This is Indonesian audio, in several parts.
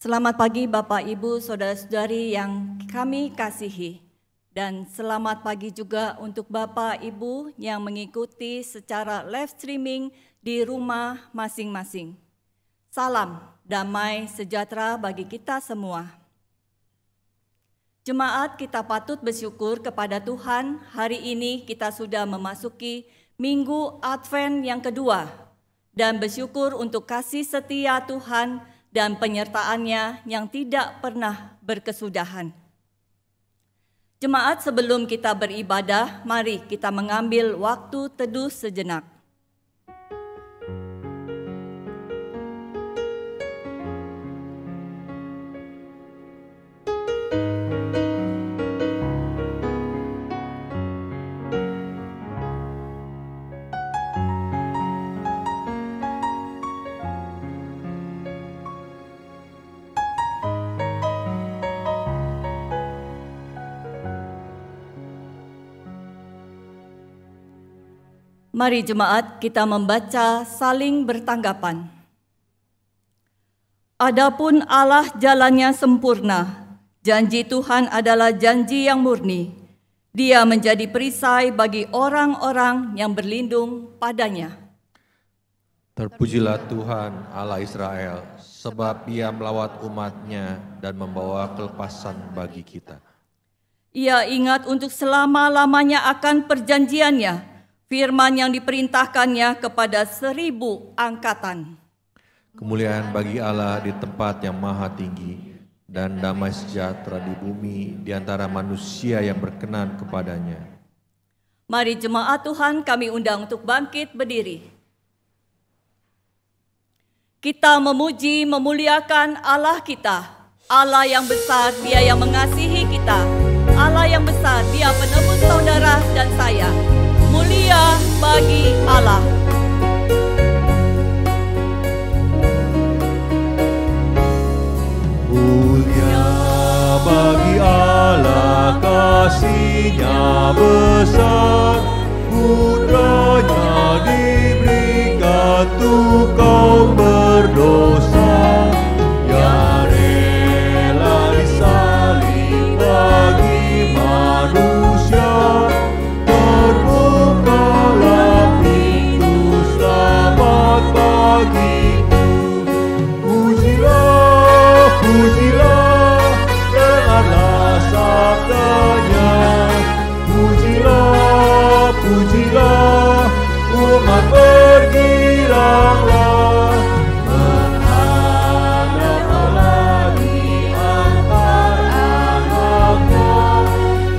Selamat pagi Bapak, Ibu, Saudara-saudari yang kami kasihi. Dan selamat pagi juga untuk Bapak, Ibu yang mengikuti secara live streaming di rumah masing-masing. Salam damai sejahtera bagi kita semua. Jemaat, kita patut bersyukur kepada Tuhan, hari ini kita sudah memasuki Minggu Advent yang kedua. Dan bersyukur untuk kasih setia Tuhan dan penyertaannya yang tidak pernah berkesudahan. Jemaat, sebelum kita beribadah, mari kita mengambil waktu teduh sejenak. Mari jemaat kita membaca saling bertanggapan. Adapun Allah jalannya sempurna, janji Tuhan adalah janji yang murni. Dia menjadi perisai bagi orang-orang yang berlindung padanya. Terpujilah Tuhan Allah Israel, sebab Ia melawat umat-Nya dan membawa kelepasan bagi kita. Ia ingat untuk selama-lamanya akan perjanjiannya, firman yang diperintahkannya kepada 1000 angkatan. Kemuliaan bagi Allah di tempat yang maha tinggi, dan damai sejahtera di bumi di antara manusia yang berkenan kepadanya. Mari jemaat Tuhan kami undang untuk bangkit berdiri. Kita memuji, memuliakan Allah kita. Allah yang besar, Dia yang mengasihi kita. Allah yang besar, Dia penebus saudara dan saya. Mulia bagi Allah. Mulia bagi Allah, kasih-Nya besar, putra-Nya diberikan untuk kaum berdosa. Ya rela disalib bagi manusia. Pujilah, dengarlah sabdanya. Pujilah, pujilah, umat bergiranglah. Menghadap Allah di antara anaknya.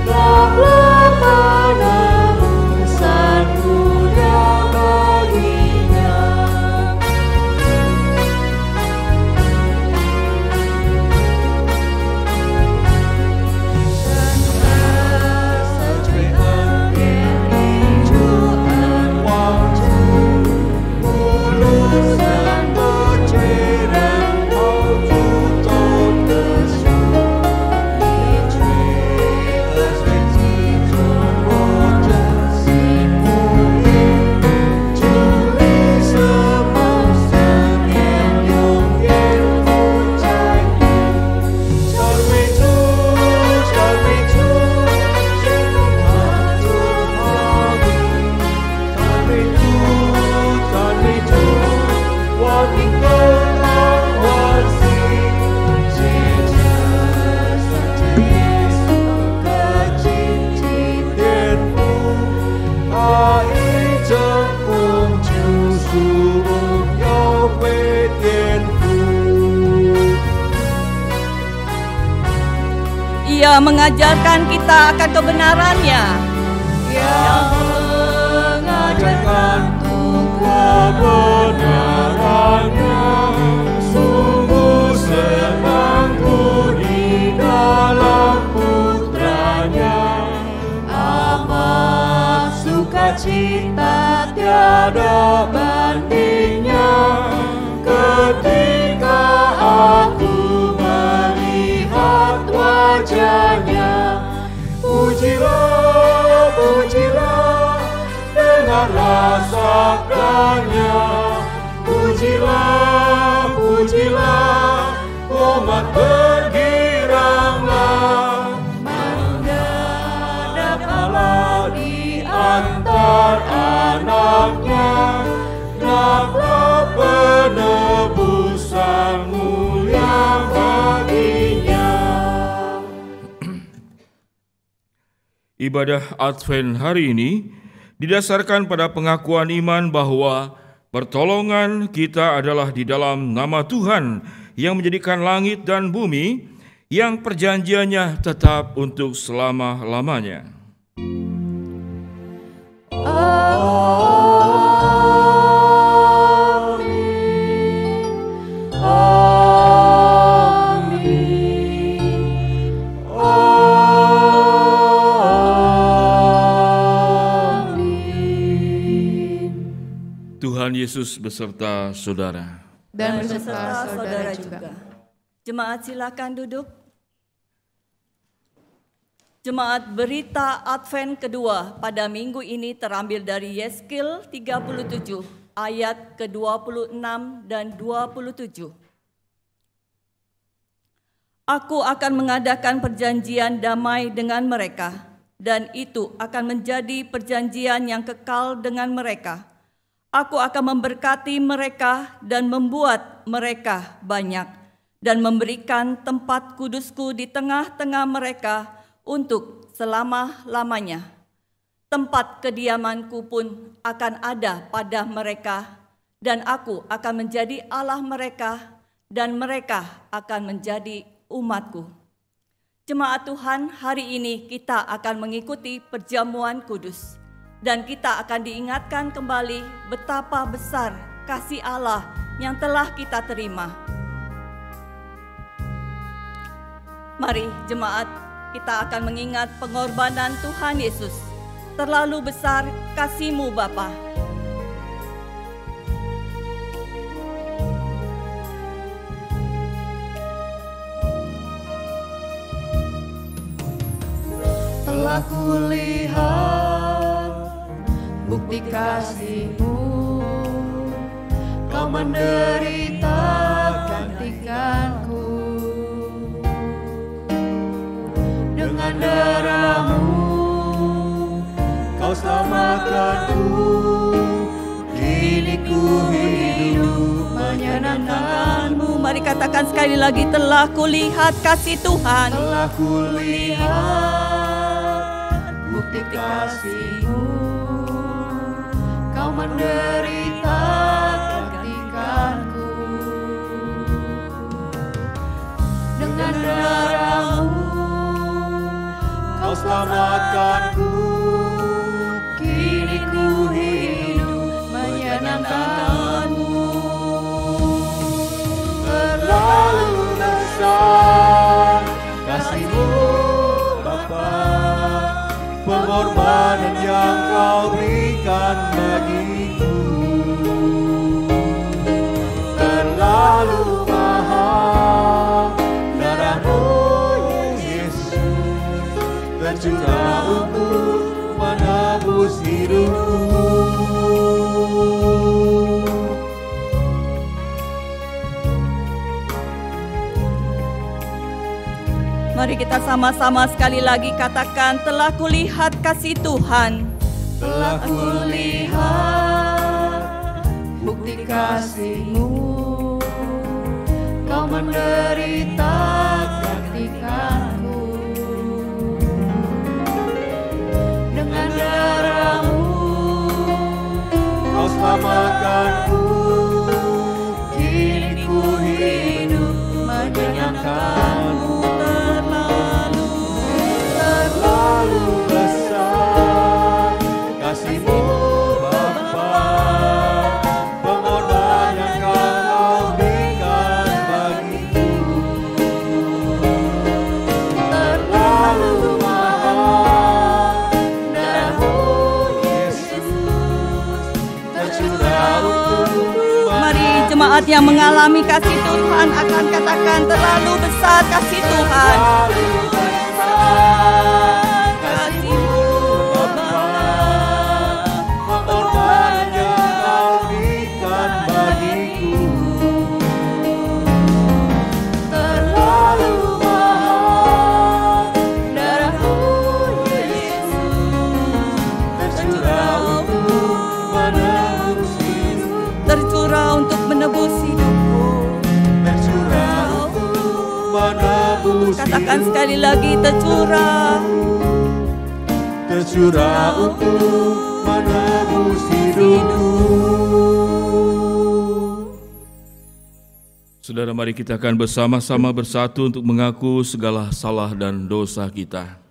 Dapat penebusan mulia baginya. Ia mengajarkan kita akan kebenarannya. Yang mengajarkanku kebenarannya. Sungguh senangku di dalam putranya. Amat sukacita tiada bandingnya. Ketika aku melihat wajahnya. Pujilah, pujilah, dengarlah sabdanya. Pujilah, pujilah, umat bergiranglah, menghadap Allah di antar anaknya, genaplah penebusan mulia baginya. Ibadah Advent hari ini didasarkan pada pengakuan iman bahwa pertolongan kita adalah di dalam nama Tuhan yang menjadikan langit dan bumi, yang perjanjiannya tetap untuk selama-lamanya. Tuhan Yesus beserta saudara. Dan beserta saudara juga. Jemaat silakan duduk. Jemaat berita Advent kedua pada minggu ini terambil dari Yeskil 37 ayat ke-26 dan 27. Aku akan mengadakan perjanjian damai dengan mereka, dan itu akan menjadi perjanjian yang kekal dengan mereka. Aku akan memberkati mereka dan membuat mereka banyak, dan memberikan tempat kudusku di tengah-tengah mereka untuk selama-lamanya. Tempat kediamanku pun akan ada pada mereka, dan aku akan menjadi Allah mereka, dan mereka akan menjadi umatku. Jemaat Tuhan, hari ini kita akan mengikuti perjamuan kudus. Dan kita akan diingatkan kembali betapa besar kasih Allah yang telah kita terima. Mari jemaat, kita akan mengingat pengorbanan Tuhan Yesus. Terlalu besar kasih-Mu Bapa. Telah kulihat bukti kasih-Mu, Kau menderita gantikanku. Dengan darah-Mu Kau selamatkanku. Kini ku hidup menyenangkan-Mu. Mari katakan sekali lagi, telah kulihat kasih Tuhan. Telah kulihat bukti kasih-Mu, Kau menderita gantikanku. Dengan darah-Mu Kau selamatkanku. Kini ku hidup menyenangkan-Mu. Terlalu besar kasih-Mu Bapa, pengorbanan yang Kau berikan bagiku. Terlalu mahal darah-Mu Yesus, tercurah untuk menebus hidupku. Mari kita sama-sama sekali lagi katakan, telah kulihat kasih Tuhan. Telah kulihat bukti kasih-Mu, Kau menderita gantikanku. Dengan darah-Mu Kau selamatkanku. Kini ku hidup menyenangkan-Mu. Terlalu besar kasih-Mu Bapa, pengorbanan Kau berikan bagiku. Terlalu mahal darah-Mu Yesus, tercurah untuk. Mari jemaat yang mengalami kasih Tuhan akan katakan, terlalu besar kasih Tuhan. Kasih-Mu Bapa, pengorbanan yang Kau berikan bagiku. akan sekali lagi tercurah untuk menebus hidupku. Saudara, mari kita akan bersama-sama bersatu untuk mengaku segala salah dan dosa kita.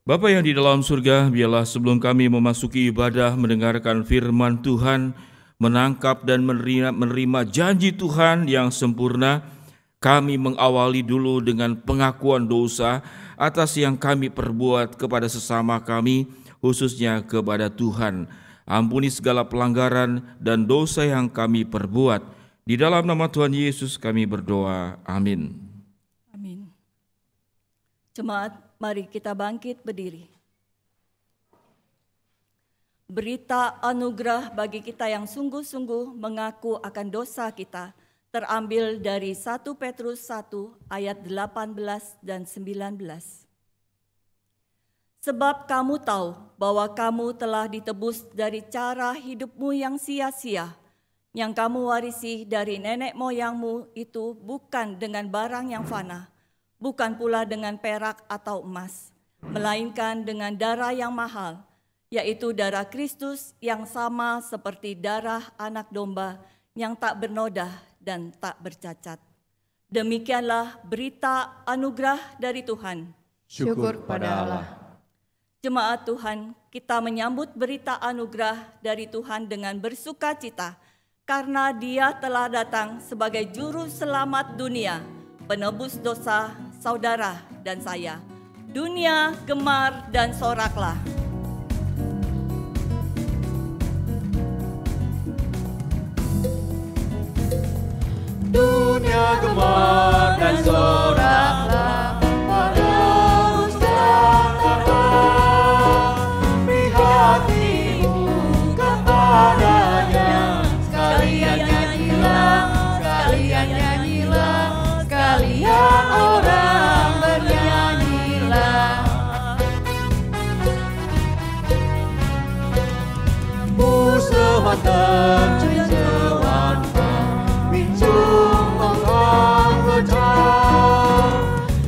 Bapa yang di dalam surga, biarlah sebelum kami memasuki ibadah, mendengarkan firman Tuhan, menangkap dan menerima janji Tuhan yang sempurna, kami mengawali dulu dengan pengakuan dosa atas yang kami perbuat kepada sesama kami, khususnya kepada Tuhan. Ampuni segala pelanggaran dan dosa yang kami perbuat. Di dalam nama Tuhan Yesus kami berdoa. Amin. Amin. Jemaat, mari kita bangkit berdiri. Berita anugerah bagi kita yang sungguh-sungguh mengaku akan dosa kita terambil dari 1 Petrus 1 ayat 18 dan 19. Sebab kamu tahu bahwa kamu telah ditebus dari cara hidupmu yang sia-sia, yang kamu warisi dari nenek moyangmu itu bukan dengan barang yang fana, bukan pula dengan perak atau emas, melainkan dengan darah yang mahal, yaitu darah Kristus yang sama seperti darah anak domba yang tak bernoda dan tak bercacat. Demikianlah berita anugerah dari Tuhan. Syukur kepada Allah. Jemaat Tuhan, kita menyambut berita anugerah dari Tuhan dengan bersuka cita, karena Dia telah datang sebagai juru selamat dunia, penebus dosa saudara dan saya. Dunia gemar dan soraklah. Dunia gemar dan soraklah, penebus datanglah. Beri hatimu kepadanya, sekalian nyanyilah, sekalian orang bernyanyilah. Musuh matang cucuan bingung orang bercakap,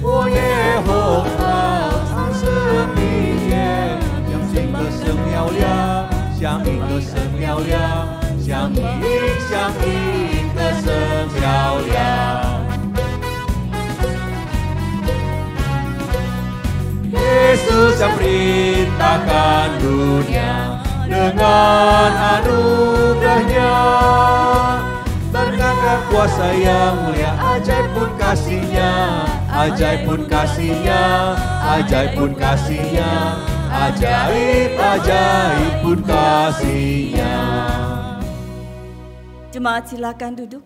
oh Yehova sang sembilan yang sing ke sembiau liang, xiang yin ke sembiau liang, xiang yin ke sembiau liang. Yesus yang perintahkan dunia dengan anugerahnya, berkat kuasa yang mulia, ajaib pun kasihnya, ajaib pun kasihnya, ajaib pun kasihnya, ajaib pun kasihnya. Jemaat silakan duduk.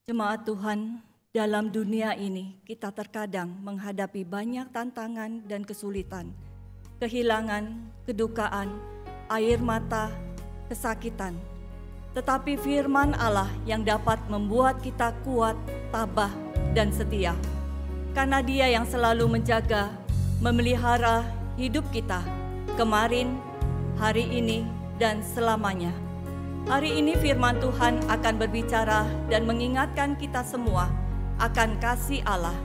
Jemaat Tuhan, dalam dunia ini kita terkadang menghadapi banyak tantangan dan kesulitan, kehilangan, kedukaan, air mata, kesakitan. Tetapi firman Allah yang dapat membuat kita kuat, tabah, dan setia. Karena Dia yang selalu menjaga, memelihara hidup kita, kemarin, hari ini, dan selamanya. Hari ini firman Tuhan akan berbicara dan mengingatkan kita semua akan kasih Allah.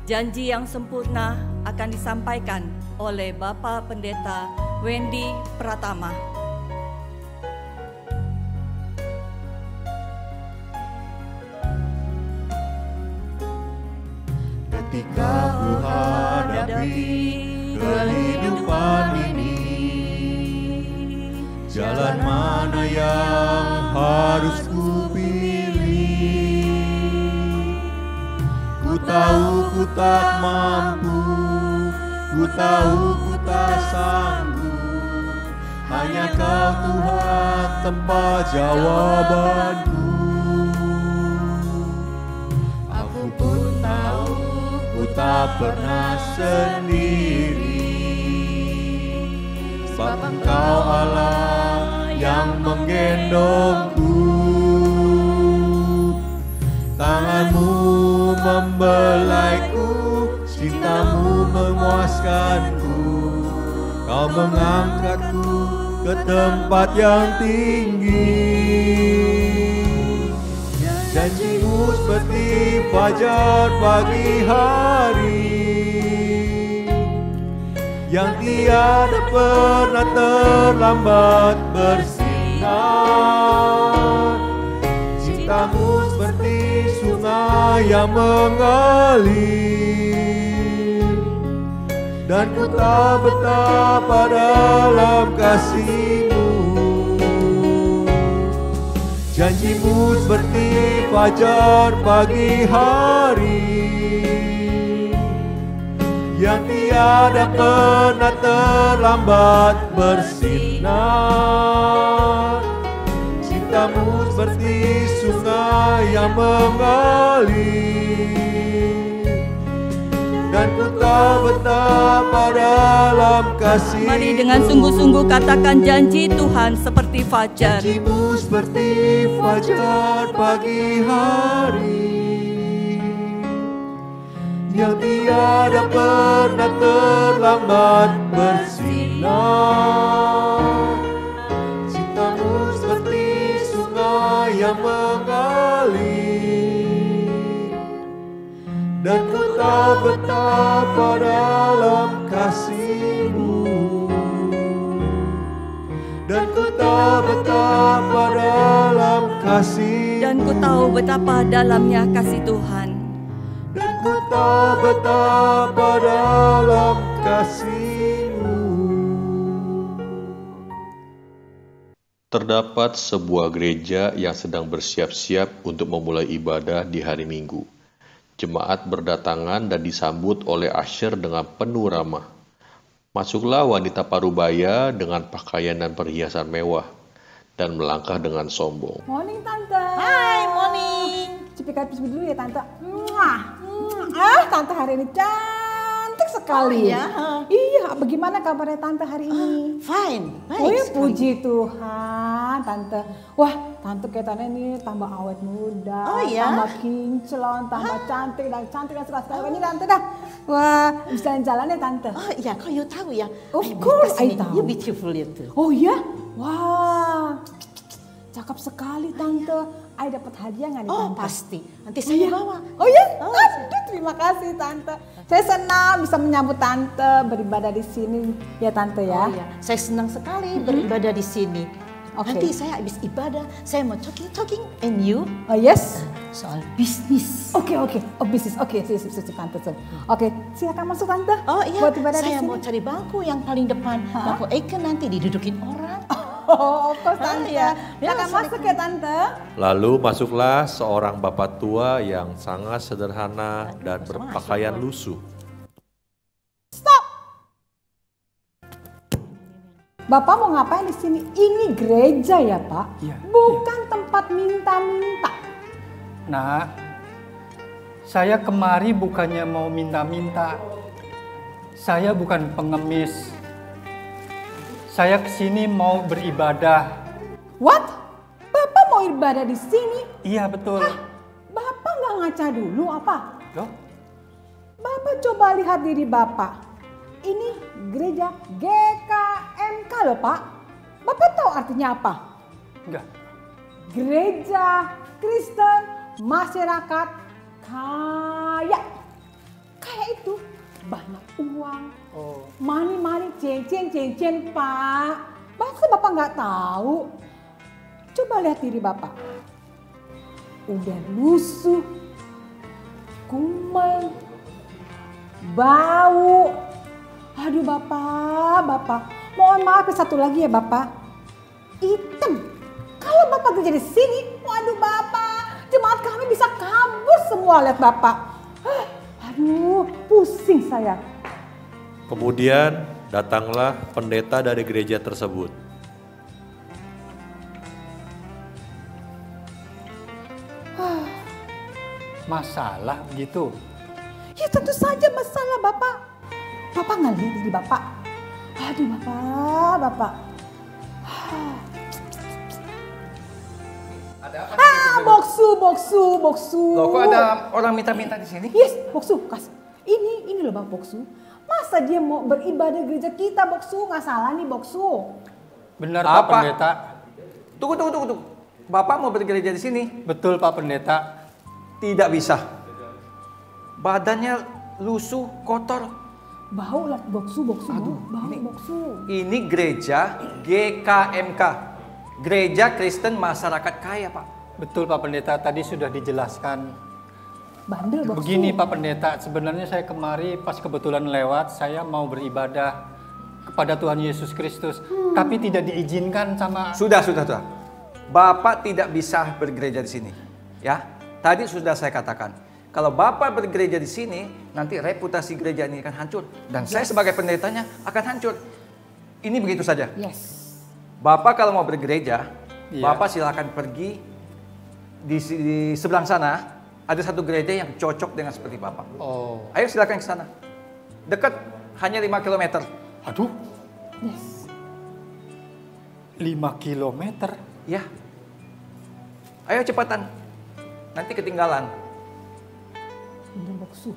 Janji yang sempurna akan disampaikan oleh Bapak Pendeta Wendy Pratama. Ketika ku hadapi kehidupan ini, jalan mana yang harus ku pilih? Ku tahu ku tak mampu, ku tahu ku tak sanggup. Hanya Kau Tuhan tempat jawabanku. Aku pun tahu ku tak pernah sendiri, sebab Engkau Allah yang menggendongku. Tanganmu membelaiku, cintamu memuaskanku. Kau mengangkatku ke tempat yang tinggi. Janjimu seperti fajar pagi hari, yang tiada pernah terlambat bersinar. Cintamu seperti sungai yang mengalir, dan ku tak betapa dalam kasih-Mu. Janjimu seperti fajar pagi hari, yang tiada pernah terlambat bersinar. Cintamu seperti sungai yang mengalir, dan ku tak betapa dalam kasih-Mu. Mari dengan sungguh-sungguh katakan janji Tuhan seperti fajar. Janjimu seperti fajar pagi hari, yang tiada pernah terlambat bersinar. Cintamu seperti sungai yang mengalir, dan ku tak betapa dalam kasih-Mu. Dan ku tahu betapa dalam kasih-Mu. Dan ku tahu betapa dalamnya kasih Tuhan. Dan ku tahu betapa dalam kasih-Mu. Terdapat sebuah gereja yang sedang bersiap-siap untuk memulai ibadah di hari Minggu. Jemaat berdatangan dan disambut oleh usher dengan penuh ramah. Masuklah wanita parubaya dengan pakaian dan perhiasan mewah dan melangkah dengan sombong. Morning Tante. Hai, morning. Cipika-cipik dulu ya Tante. Tante hari ini cantik sekali. Oh, iya? Iya, bagaimana kabarnya Tante hari ini? Fine, baik. Oh ya, sekali. puji Tuhan Tante. Wah, Tante kelihatannya ini tambah awet muda, Oh, iya? tambah kinclon, tambah cantik dan sekali ini Tante dah. Wah, bisa jalan ya Tante. Oh iya, kau you tahu ya? Of Ayo, course, kasih I nih. tahu. You beautiful itu. Oh ya? Wah, cakep sekali Tante. I dapat hadiah nggak nih Oh Tante? pasti, nanti saya bawa. Oh ya? Oh, Aduh, terima kasih Tante. Saya senang bisa menyambut Tante beribadah di sini ya Tante ya. Oh iya, saya senang sekali beribadah di sini. Oke. Nanti saya habis ibadah, saya mau talking and you Oh yes? soal bisnis. Oke. Oh bisnis. Oke, sip Tante. Oke, silakan masuk Tante. Oh iya, Buat ibadah saya di sini. mau cari bangku yang paling depan. Bangku Eken nanti didudukin orang. Oh, of course Tante. iya. Silakan masuk ya Tante. Lalu masuklah seorang bapak tua yang sangat sederhana dan berpakaian lusuh. Bapak mau ngapain di sini? Ini gereja ya Pak? Iya, Bukan tempat minta-minta. Nah, saya kemari bukannya mau minta-minta. Saya bukan pengemis. Saya kesini mau beribadah. What? Bapak mau ibadah di sini? Iya, betul. Bapak nggak ngaca dulu apa? Loh? Bapak coba lihat diri Bapak. Ini gereja GKMK loh Pak. Bapak tahu artinya apa? Enggak. Gereja Kristen Masyarakat Kaya. Kaya itu banyak uang. Oh. Money, cincin Pak. Masa Bapak nggak tahu? Coba lihat diri Bapak. Udah lusuh, kumel, bau. Aduh Bapak. Mohon maaf satu lagi ya Bapak. Hitam. Kalau Bapak kerja di sini, waduh Bapak, jemaat kami bisa kabur semua lihat Bapak. Aduh, pusing saya. Kemudian datanglah pendeta dari gereja tersebut. Masalah begitu? Ya tentu saja masalah Bapak. Bapak nggak lihat diri Bapak. Aduh Bapak. Ada apa? Boksu. Loh, kok ada orang minta-minta di sini? Yes, Boksu, kasih. Ini loh Bang Boksu. Masa dia mau beribadah gereja kita, Boksu? Nggak salah nih, Boksu. Benar Pak Pendeta. Tunggu. Bapak mau bergereja di sini? Betul Pak Pendeta. Tidak bisa. Badannya lusuh, kotor. Bau lah, Boksu. Aduh, Bau, ini- Boksu. Ini gereja GKMK. Gereja Kristen Masyarakat Kaya, Pak. Betul Pak Pendeta, tadi sudah dijelaskan. Bandel, Boksu. Begini Pak Pendeta, sebenarnya saya kemari pas kebetulan lewat, saya mau beribadah kepada Tuhan Yesus Kristus. Tapi tidak diizinkan sama... Sudah. Bapak tidak bisa bergereja di sini. Ya, tadi sudah saya katakan. Kalau Bapak bergereja di sini, nanti reputasi gereja ini akan hancur. Dan saya sebagai pendetanya akan hancur. Ini begitu saja. Yes. Bapak kalau mau bergereja, Iya. Bapak silakan pergi di sebelah sana. Ada satu gereja yang cocok dengan seperti Bapak. Oh, Ayo silakan ke sana. Dekat, hanya 5 km. aduh, Yes. 5 kilometer. Ya. Ayo cepatan. Nanti ketinggalan. Bener, Boksu.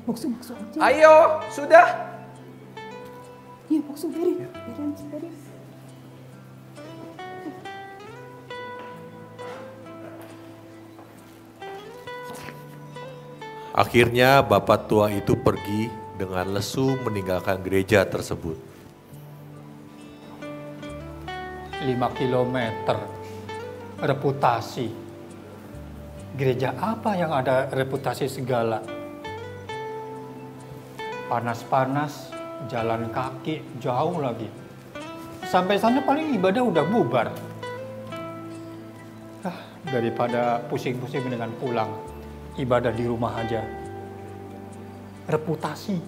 Boksu masuk aja. Ayo, sudah. Iya, Boksu, beri. Akhirnya bapak tua itu pergi dengan lesu meninggalkan gereja tersebut. 5 kilometer. Reputasi. Gereja apa yang ada reputasi segala? Panas-panas, jalan kaki, jauh lagi. Sampai sana paling ibadah udah bubar. Daripada pusing-pusing dengan pulang, ibadah di rumah aja. Reputasi.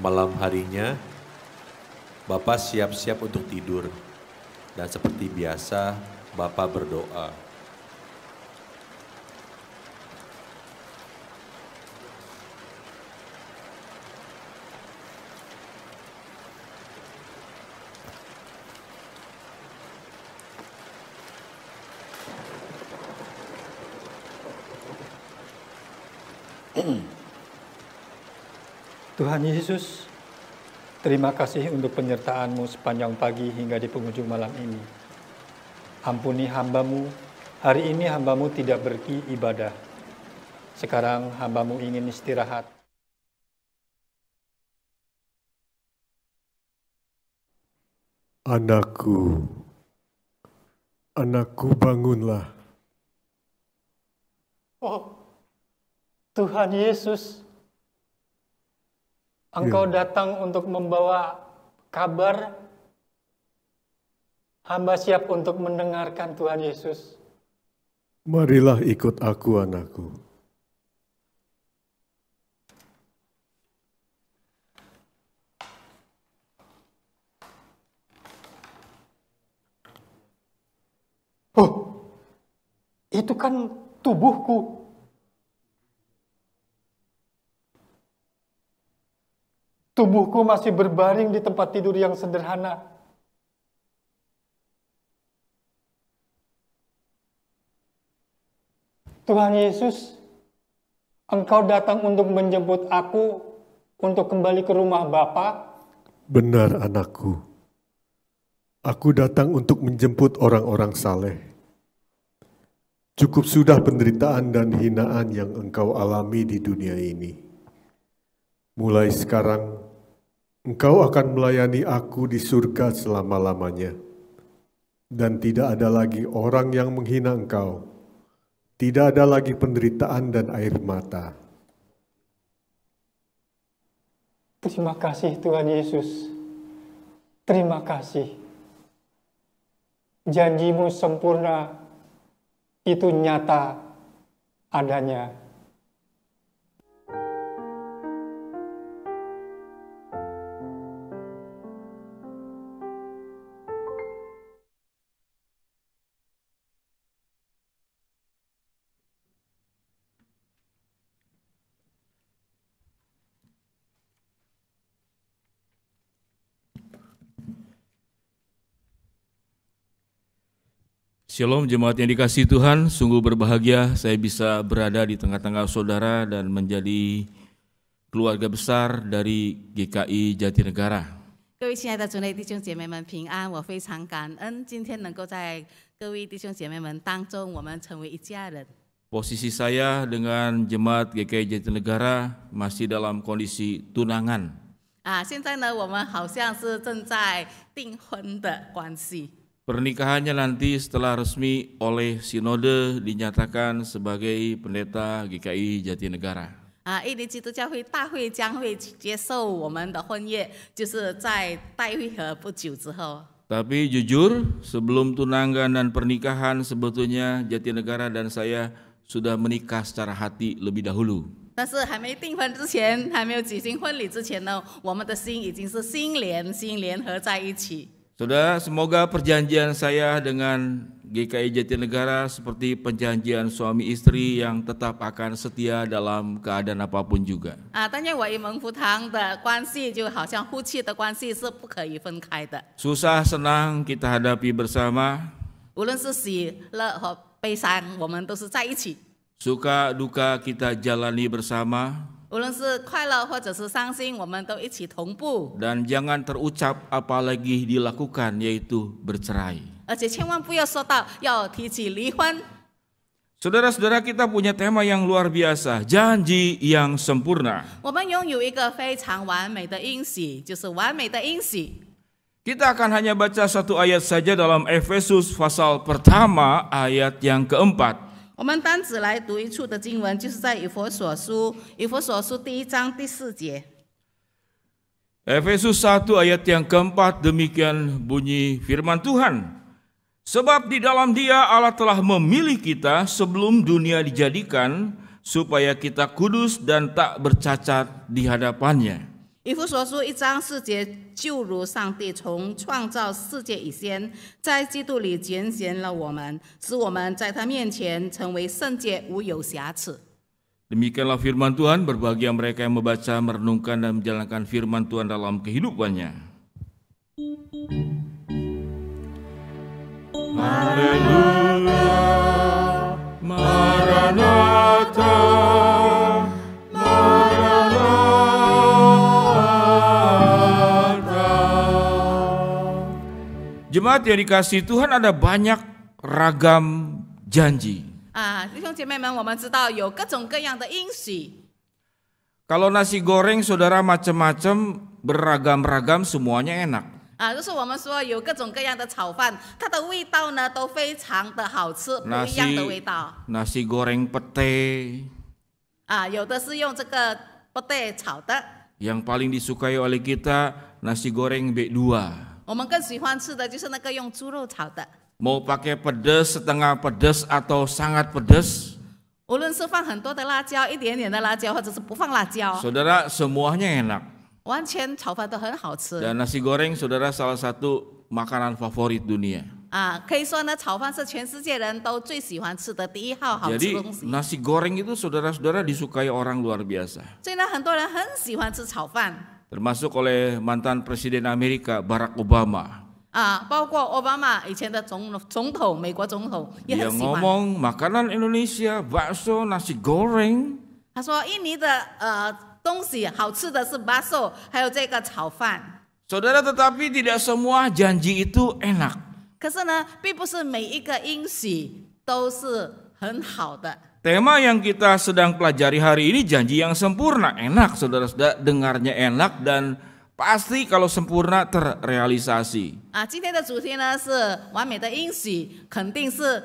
Malam harinya, bapak siap-siap untuk tidur. Dan seperti biasa, bapak berdoa. Tuhan Yesus, terima kasih untuk penyertaan-Mu sepanjang pagi hingga di penghujung malam ini. Ampuni hamba-Mu, hari ini hamba-Mu tidak beribadah. Sekarang hamba-Mu ingin istirahat. Anakku, bangunlah. Oh, Tuhan Yesus, Engkau datang untuk membawa kabar. Hamba siap untuk mendengarkan Tuhan Yesus. Marilah ikut aku, anakku. Itu kan tubuhku. Tubuhku masih berbaring di tempat tidur yang sederhana. Tuhan Yesus, Engkau datang untuk menjemput aku untuk kembali ke rumah Bapa. Benar, anakku. Aku datang untuk menjemput orang-orang saleh. Cukup sudah penderitaan dan hinaan yang engkau alami di dunia ini. Mulai sekarang, engkau akan melayani aku di surga selama-lamanya. Dan tidak ada lagi orang yang menghina engkau. Tidak ada lagi penderitaan dan air mata. Terima kasih Tuhan Yesus. Terima kasih. Janjimu sempurna, itu nyata adanya. Shalom jemaat yang dikasihi Tuhan, sungguh berbahagia saya bisa berada di tengah-tengah saudara dan menjadi keluarga besar dari GKI Jatinegara. 各位亲爱的主内弟兄姐妹们平安，我非常感恩今天能够在各位弟兄姐妹们当中，我们成为一家人。 Posisi saya dengan jemaat GKI Jatinegara masih dalam kondisi tunangan. 现在呢，我们好像是正在订婚的关系。 Pernikahannya nanti setelah resmi oleh Sinode dinyatakan sebagai pendeta GKI Jatinegara. 印尼基督教会大会将会接受我们的婚约，就是在代会和不久之后。 Tapi jujur, sebelum tunangan dan pernikahan sebetulnya Jatinegara dan saya sudah menikah secara hati lebih dahulu. 但是还没订婚之前，还没有举行婚礼之前呢，我们的心已经是心联合在一起。 Saudara, semoga perjanjian saya dengan GKI Jatinegara seperti perjanjian suami istri yang tetap akan setia dalam keadaan apapun juga. 但愿我与蒙福堂的关系就好像夫妻的关系是不可以分开的。 Susah senang kita hadapi bersama. 无论是喜乐和悲伤，我们都是在一起。 Suka duka kita jalani bersama. 无论是快乐或者是伤心，我们都一起同步。 Dan jangan terucap apalagi dilakukan yaitu bercerai. 而且千万不要说到要提起离婚。 Saudara-saudara, kita punya tema yang luar biasa, janji yang sempurna. 我们拥有一个非常完美的应许，就是完美的应许。 Kita akan hanya baca satu ayat saja dalam Efesus pasal pertama ayat yang keempat. 我们单只来读一处的经文，就是在以弗所书第1章第4节。 Efesus 1 ayat yang keempat, demikian bunyi firman Tuhan. Sebab di dalam Dia Allah telah memilih kita sebelum dunia dijadikan, supaya kita kudus dan tak bercacat di hadapannya. 以弗所书1章4节，就如上帝从创造世界以前，在基督里拣选了我们，使我们在他面前成为圣洁，无有瑕疵。 Demikianlah firman Tuhan, berbahagia mereka yang membaca, merenungkan dan menjalankan firman Tuhan dalam kehidupannya. Haleluya, Maranatha, Jemaat yang dikasihi Tuhan, ada banyak ragam janji. 弟兄姐妹们，我们知道有各种各样的应许。 Kalau nasi goreng saudara macam-macam, beragam-ragam, semuanya enak. 就是我们说有各种各样的炒饭，它的味道呢都非常的好吃，不一样的味道。 Nasi goreng pete. 有的是用这个pete炒的。 Yang paling disukai oleh kita nasi goreng B2. 我们更喜欢吃的就是那个用猪肉炒的。 Mau pakai pedas, setengah pedas atau sangat pedas. 无论是放很多的辣椒、一点点的辣椒，或者是不放辣椒， Saudara, semuanya enak. 完全炒饭都很好吃。 Dan nasi goreng saudara salah satu makanan favorit dunia. 可以说呢，炒饭是全世界人都最喜欢吃的第一号好吃 Jadi 的东西。 nasi goreng itu saudara-saudara disukai orang luar biasa. 所以呢，很多人很喜欢吃炒饭 Termasuk oleh mantan Presiden Amerika Barack Obama. 包括奥巴马以前的总统，美国总统也 Dia 很喜欢。 ngomong makanan Indonesia, bakso, nasi goreng. 他说，印尼的东西好吃的是bakso，还有这个炒饭。 Saudara, tetapi tidak semua janji itu enak. 可是呢，并不是每一个应许都是很好的。 Tema yang kita sedang pelajari hari ini janji yang sempurna. Enak saudara-saudara, dengarnya enak dan pasti kalau sempurna terrealisasi. 今天的主题呢是完美的应许，肯定是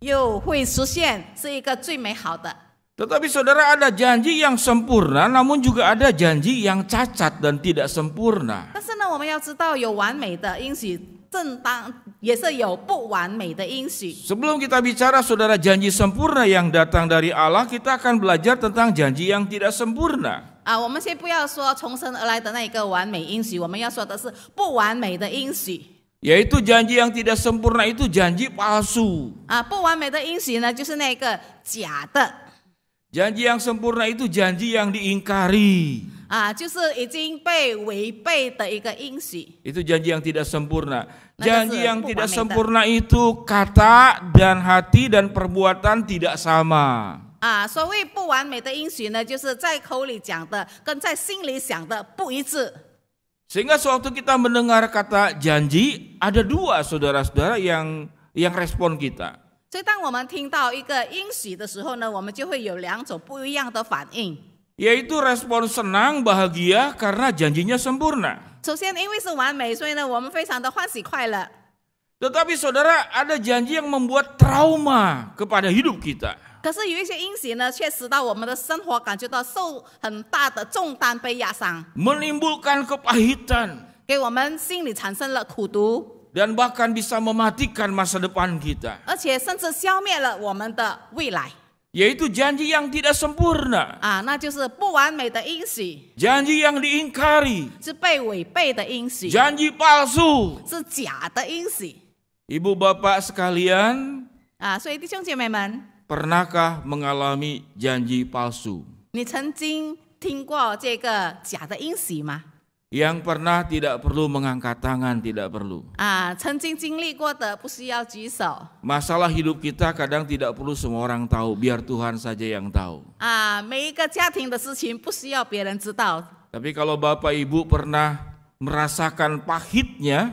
又会实现，是一个最美好的。 Tetapi saudara, ada janji yang sempurna, namun juga ada janji yang cacat dan tidak sempurna. 但是呢，我们要知道有完美的应许，正当也是有不完美的应许。 Sebelum kita bicara saudara janji sempurna yang datang dari Allah, kita akan belajar tentang janji yang tidak sempurna. 我们先不要说从神而来的那一个完美应许，我们要说的是不完美的应许。 Yaitu janji yang tidak sempurna itu janji palsu. 不完美的应许呢，就是那个假的。 Janji yang sempurna itu janji yang diingkari. 就是已经被违背的一个应许。 Itu janji yang tidak sempurna. Nah, itu Janji yang bukan tidak meta. sempurna itu kata dan hati dan perbuatan tidak sama. 所谓不完美的应许呢，就是在口里讲的跟在心里想的不一致。 Sehingga sewaktu kita mendengar kata janji, ada dua saudara-saudara yang respon kita. 所以当我们听到一个应许的时候呢，我们就会有两种不一样的反应。 Yaitu respon senang, bahagia karena janjinya sempurna. 首先，因为是完美，所以呢，我们非常的欢喜快乐。 Tetapi saudara, ada janji yang membuat trauma kepada hidup kita. 可是有一些应许呢，却使到我们的生活感觉到受很大的重担被压伤， Menimbulkan kepahitan. 给我们心里产生了苦毒， Dan bahkan bisa mematikan masa depan kita. 而且甚至消灭了我们的未来。 Yaitu janji yang tidak sempurna. 那就是不完美的应许， Janji yang diingkari. 是被违背的应许， Janji palsu. 是假的应许。 Ibu bapak sekalian, 所以弟兄姐妹们， pernahkah mengalami janji palsu? 你曾经听过这个假的应许吗？ Yang pernah tidak perlu mengangkat tangan, tidak perlu. 曾经经历过的不需要举手。 Masalah hidup kita kadang tidak perlu semua orang tahu, biar Tuhan saja yang tahu. 每一个家庭的事情不需要别人知道。 Tapi kalau Bapak Ibu pernah merasakan pahitnya,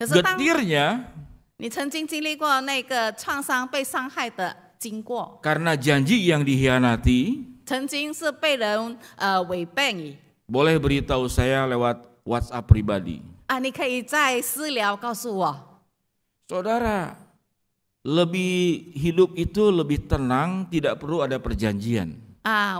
可是当 getirnya, 你曾经经历过那个创伤、被伤害的经过， karena janji yang dikhianati, 曾经是被人违背。 boleh beritahu saya lewat WhatsApp pribadi. 你可以在私聊告诉我。 Saudara, hidup itu lebih tenang, tidak perlu ada perjanjian.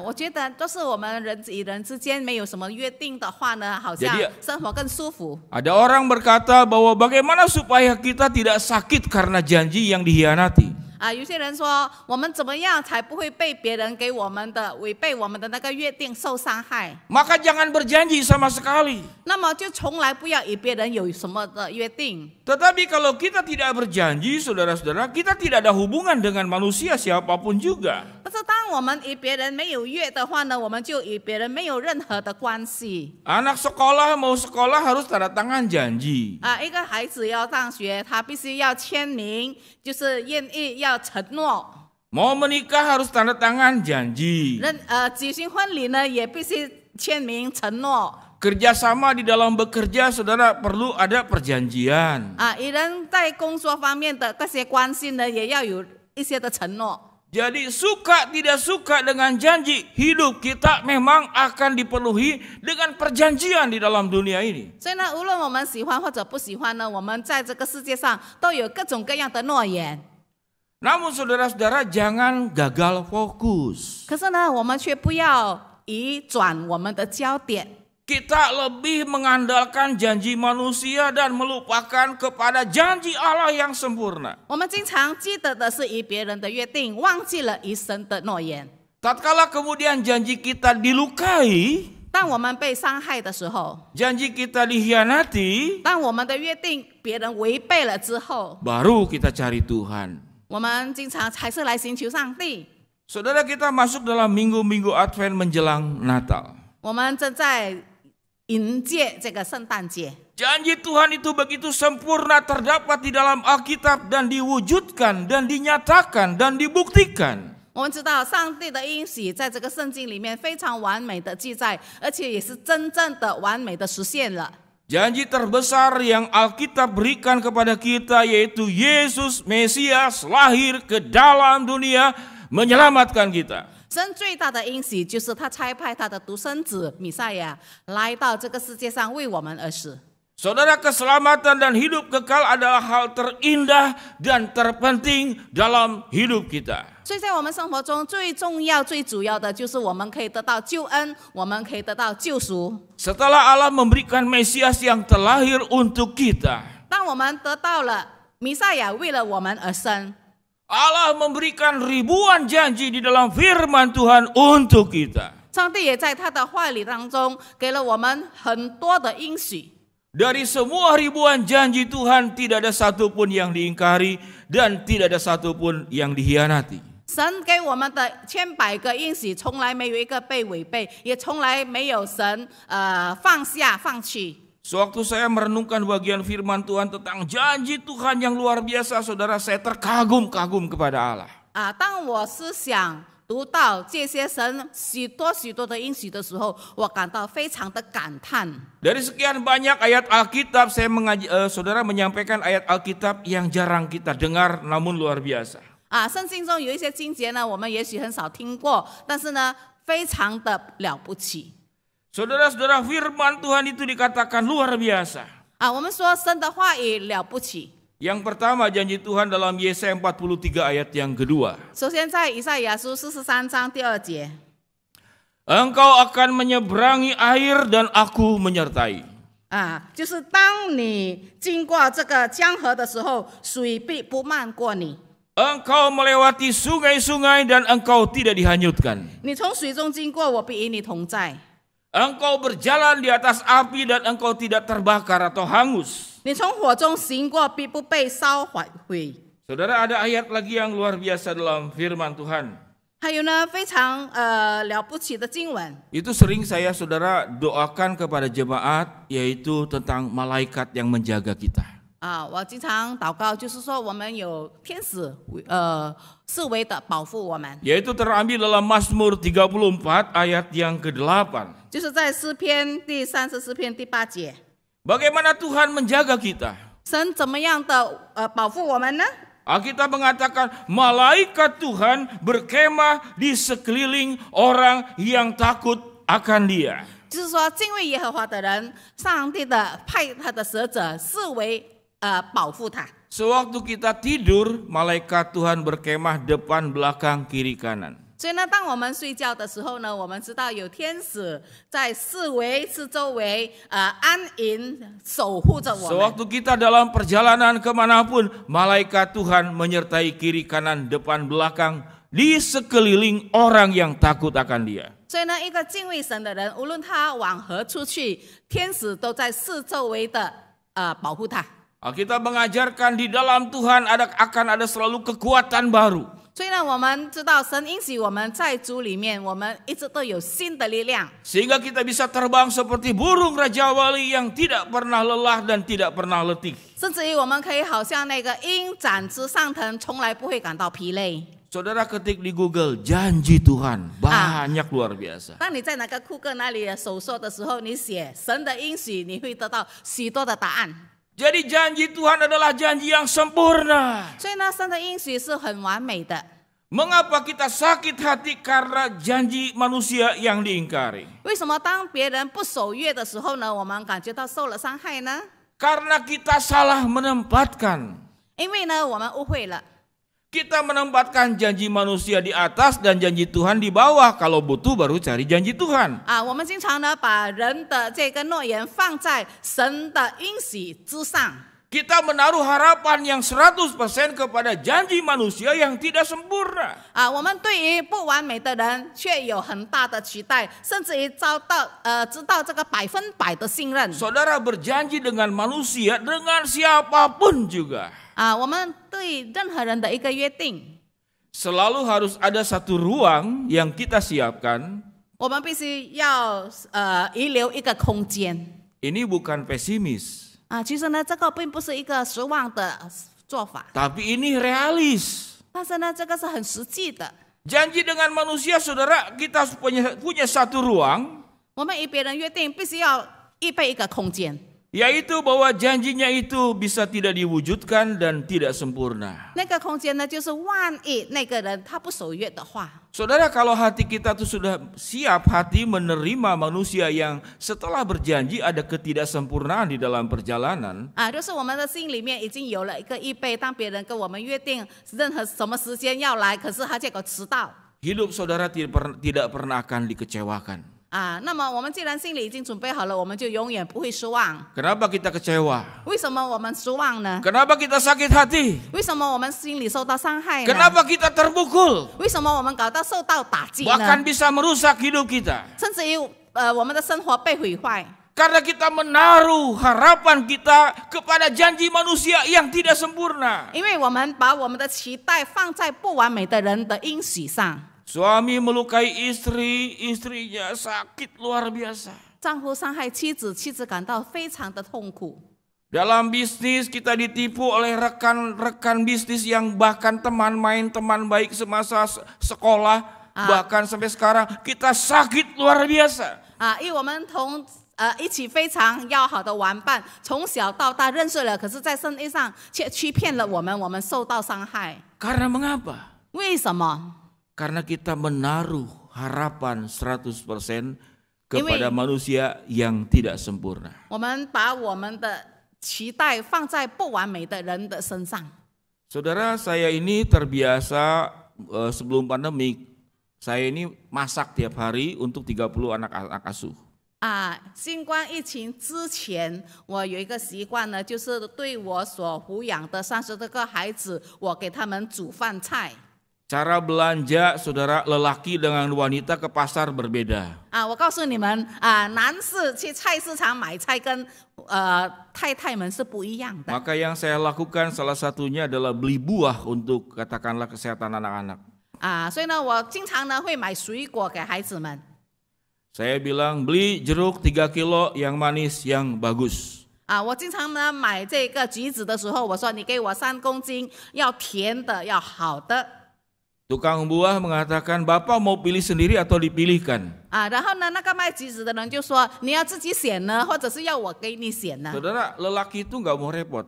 我觉得都是我们人与人之间没有什么约定的话呢，好像 Jadi, 生活更舒服。 Ada orang berkata bahwa bagaimana supaya kita tidak sakit karena janji yang dikhianati. 有些人说，我们怎么样才不会被别人给我们的违背我们的那个约定受伤害？ Maka jangan berjanji sama sekali. 那么就从来不要与别人有什么的约定。 Tetapi kalau kita tidak berjanji, saudara-saudara, kita tidak ada hubungan dengan manusia siapapun juga. 但是当我们与别人没有约的话呢，我们就与别人没有任何的关系。 Anak sekolah mau sekolah harus tanda tangan janji. 一个孩子要上学，他必须要签名，就是愿意要承诺。 Mau menikah harus tanda tangan janji. 举行婚礼呢，也必须签名承诺。 Kerjasama di dalam bekerja, saudara, perlu ada perjanjian. 与人在工作方面的这些关系呢，也要有一些的承诺。 Jadi suka tidak suka dengan janji, hidup kita memang akan dipenuhi dengan perjanjian di dalam dunia ini. 所以呢，无论我们喜欢或者不喜欢呢，我们在这个世界上都有各种各样的诺言。 Namun saudara-saudara jangan gagal fokus. 可是呢，我们却不要移转我们的焦点。 Kita lebih mengandalkan janji manusia dan melupakan kepada janji Allah yang sempurna. 我们经常记得的是与别人的约定，忘记了与神的诺言。 Tatkala kemudian janji kita dilukai, 当我们被伤害的时候， janji kita dikhianati, 当我们的约定别人违背了之后， baru kita cari Tuhan. 我们经常还是来寻求上帝。 Saudara, kita masuk dalam minggu-minggu Advent menjelang Natal. 我们正在迎接这个圣诞节。 Janji Tuhan itu begitu sempurna terdapat di dalam Alkitab dan diwujudkan dan dinyatakan dan dibuktikan. 我们知道上帝的应许在这个圣经里面非常完美的记载，而且也是真正的完美的实现了。 Janji terbesar yang Alkitab berikan kepada kita yaitu Yesus Mesias lahir ke dalam dunia menyelamatkan kita. 神最大的应许就是他差派他的独生子弥赛亚来到这个世界上为我们而死。 Saudara, keselamatan dan hidup kekal adalah hal terindah dan terpenting dalam hidup kita. 所以在我们生活中最重要、最主要的就是我们可以得到救恩，我们可以得到救赎。 Setelah Allah memberikan Mesias yang terlahir untuk kita, 当我们得到了弥赛亚为了我们而生， Allah memberikan ribuan janji di dalam firman Tuhan untuk kita. 上帝也在他的话语当中给了我们很多的应许。 Dari semua ribuan janji Tuhan tidak ada satupun yang diingkari dan tidak ada satupun yang dikhianati. 神给我们的千百个应许，从来没有一个被违背，也从来没有神放下放弃。 Sewaktu saya merenungkan bagian firman Tuhan tentang janji Tuhan yang luar biasa, saudara, saya terkagum-kagum kepada Allah. 当我思想读到这些神许多的应许的时候，我感到非常的感叹。 Dari sekian banyak ayat Alkitab, saudara menyampaikan ayat Alkitab yang jarang kita dengar namun luar biasa. 圣经中有一些经节呢，我们也许很少听过，但是呢，非常的了不起。 Saudara-saudara, firman Tuhan itu dikatakan luar biasa. 我们说神的话语了不起。 Yang pertama janji Tuhan dalam Yesaya 43 ayat yang kedua. 首先在以赛亚书43章第2节， Engkau akan menyeberangi air dan aku menyertai. 就是当你经过这个江河的时候，水必不漫过你。 Engkau melewati sungai-sungai dan engkau tidak dihanyutkan. 你从水中经过，我必与你同在。 Engkau berjalan di atas api dan engkau tidak terbakar atau hangus. 你从火中行过，必不被烧毁。 Saudara, ada ayat lagi yang luar biasa dalam firman Tuhan. 还有呢，非常了不起的经文。 Itu sering saya, saudara, doakan kepada jemaat, yaitu tentang malaikat yang menjaga kita. 我经常祷告，就是说我们有天使四围的保护我们。 Yaitu terambil dalam Mazmur 34 ayat yang ke-8. 就是在诗篇第34篇第8节。 Bagaimana Tuhan menjaga kita? 神怎么样的保护我们呢？ Alkitab mengatakan malaikat Tuhan berkemah di sekeliling orang yang takut akan Dia. 就是说敬畏耶和华的人，上帝的派他的使者视为保护他。 Sewaktu kita tidur, malaikat Tuhan berkemah depan, belakang, kiri, kanan. 所以呢，当我们睡觉的时候呢，我们知道有天使在四周围安营守护着我们。 Sewaktu kita dalam perjalanan kemanapun, malaikat Tuhan menyertai kiri, kanan, depan, belakang di sekeliling orang yang takut akan Dia. 所以呢，一个敬畏神的人，无论他往何处去，天使都在四周围的保护他。 Kita mengajarkan di dalam Tuhan akan ada selalu kekuatan baru. 所以呢，我们知道神应许我们在主里面，我们一直都有新的力量。 Sehingga kita bisa terbang seperti burung Raja Wali yang tidak pernah lelah dan tidak pernah letih. 甚至于我们可以好像那个鹰展翅上腾，从来不会感到疲累。 Saudara ketik di Google janji Tuhan, banyak luar biasa. 当你在那个库克那里搜索的时候，你写神的应许，你会得到许多的答案。 Jadi janji Tuhan adalah janji yang sempurna. 所以呢，神的应许是很完美的。 Mengapa kita sakit hati karena janji manusia yang diingkari? 为什么当别人不守约的时候呢，我们感觉到受了伤害呢？ Karena kita salah menempatkan. 因为呢，我们误会了。 Kita menempatkan janji manusia di atas dan janji Tuhan di bawah. Kalau butuh baru cari janji Tuhan. 我们经常呢把人的这个诺言放在神的应许之上。Kita menaruh harapan yang 100% kepada janji manusia yang tidak sempurna. 我们对于不完美的人却有很大的期待，甚至于知道这个100%的信任。 Saudara berjanji dengan manusia, dengan siapapun juga. 我们对任何人的一个约定， Selalu harus ada satu ruang yang kita siapkan. 我们必须要遗留一个空间。 Ini bukan pesimis. 其实呢，这个并不是一个失望的做法， Tapi ini realis. 但是呢，这个是很实际的。 Janji dengan manusia, saudara, kita punya satu ruang, 我们与别人约定，必须要预备一个空间， yaitu bahwa janjinya itu bisa tidak diwujudkan dan tidak sempurna. 那个空间呢，就是万一那个人他不守约的话， Saudara, kalau hati kita tuh sudah siap hati menerima manusia yang setelah berjanji ada ketidaksempurnaan di dalam perjalanan, 就是我们的心里面已经有了一个预备，当别人跟我们约定任何什么时间要来，可是他结果迟到， hidup saudara tidak pernah akan dikecewakan. 那么我们既然心里已经准备好了，我们就永远不会失望。 Kenapa kita kecewa? 为什么我们失望呢？ Kenapa kita sakit hati? 为什么我们心里受到伤害呢？ Kenapa kita terpukul? 为什么我们搞到受到打击呢？ Bahkan bisa merusak hidup kita. 甚至于我们的生活被毁坏。 Karena kita menaruh harapan kita kepada janji manusia yang tidak sempurna. 因为我们把我们的期待放在不完美的人的应许上。 Suami melukai istri, istrinya sakit luar biasa. 丈夫伤害妻子，妻子感到非常的痛苦。 Dalam bisnis kita ditipu oleh rekan-rekan bisnis yang bahkan teman main, teman baik semasa sekolah, bahkan sampai sekarang kita sakit luar biasa. 因为我们一起非常要好的玩伴，从小到大认识了，可是在生意上却欺骗了我们，我们受到伤害。 Karena mengapa? 为什么？ Karena kita menaruh harapan 100% kepada manusia yang tidak sempurna. 我们把我们的期待放在不完美的人的身上。 Saudara, saya ini terbiasa sebelum pandemik, saya ini masak tiap hari untuk 30 anak-anak asuh. 新冠疫情之前，我有一个习惯呢，就是对我所抚养的30多个孩子，我给他们煮饭菜。 Cara belanja saudara lelaki dengan wanita ke pasar berbeda. 我告诉你们，男士去菜市场买菜跟太太们是不一样的。 Maka yang saya lakukan salah satunya adalah beli buah untuk katakanlah kesehatan anak-anak. 所以呢，我经常呢会买水果给孩子们。 Saya bilang beli jeruk 3 kilo yang manis yang bagus. 我经常呢买这个橘子的时候，我说你给我3公斤，要甜的，要好的。 Tukang buah mengatakan, Bapak mau pilih sendiri atau dipilihkan? 然后呢，那个卖橘子的人就说你要自己选呢，或者是要我给你选呢。 Saudara, lelaki itu nggak mau repot.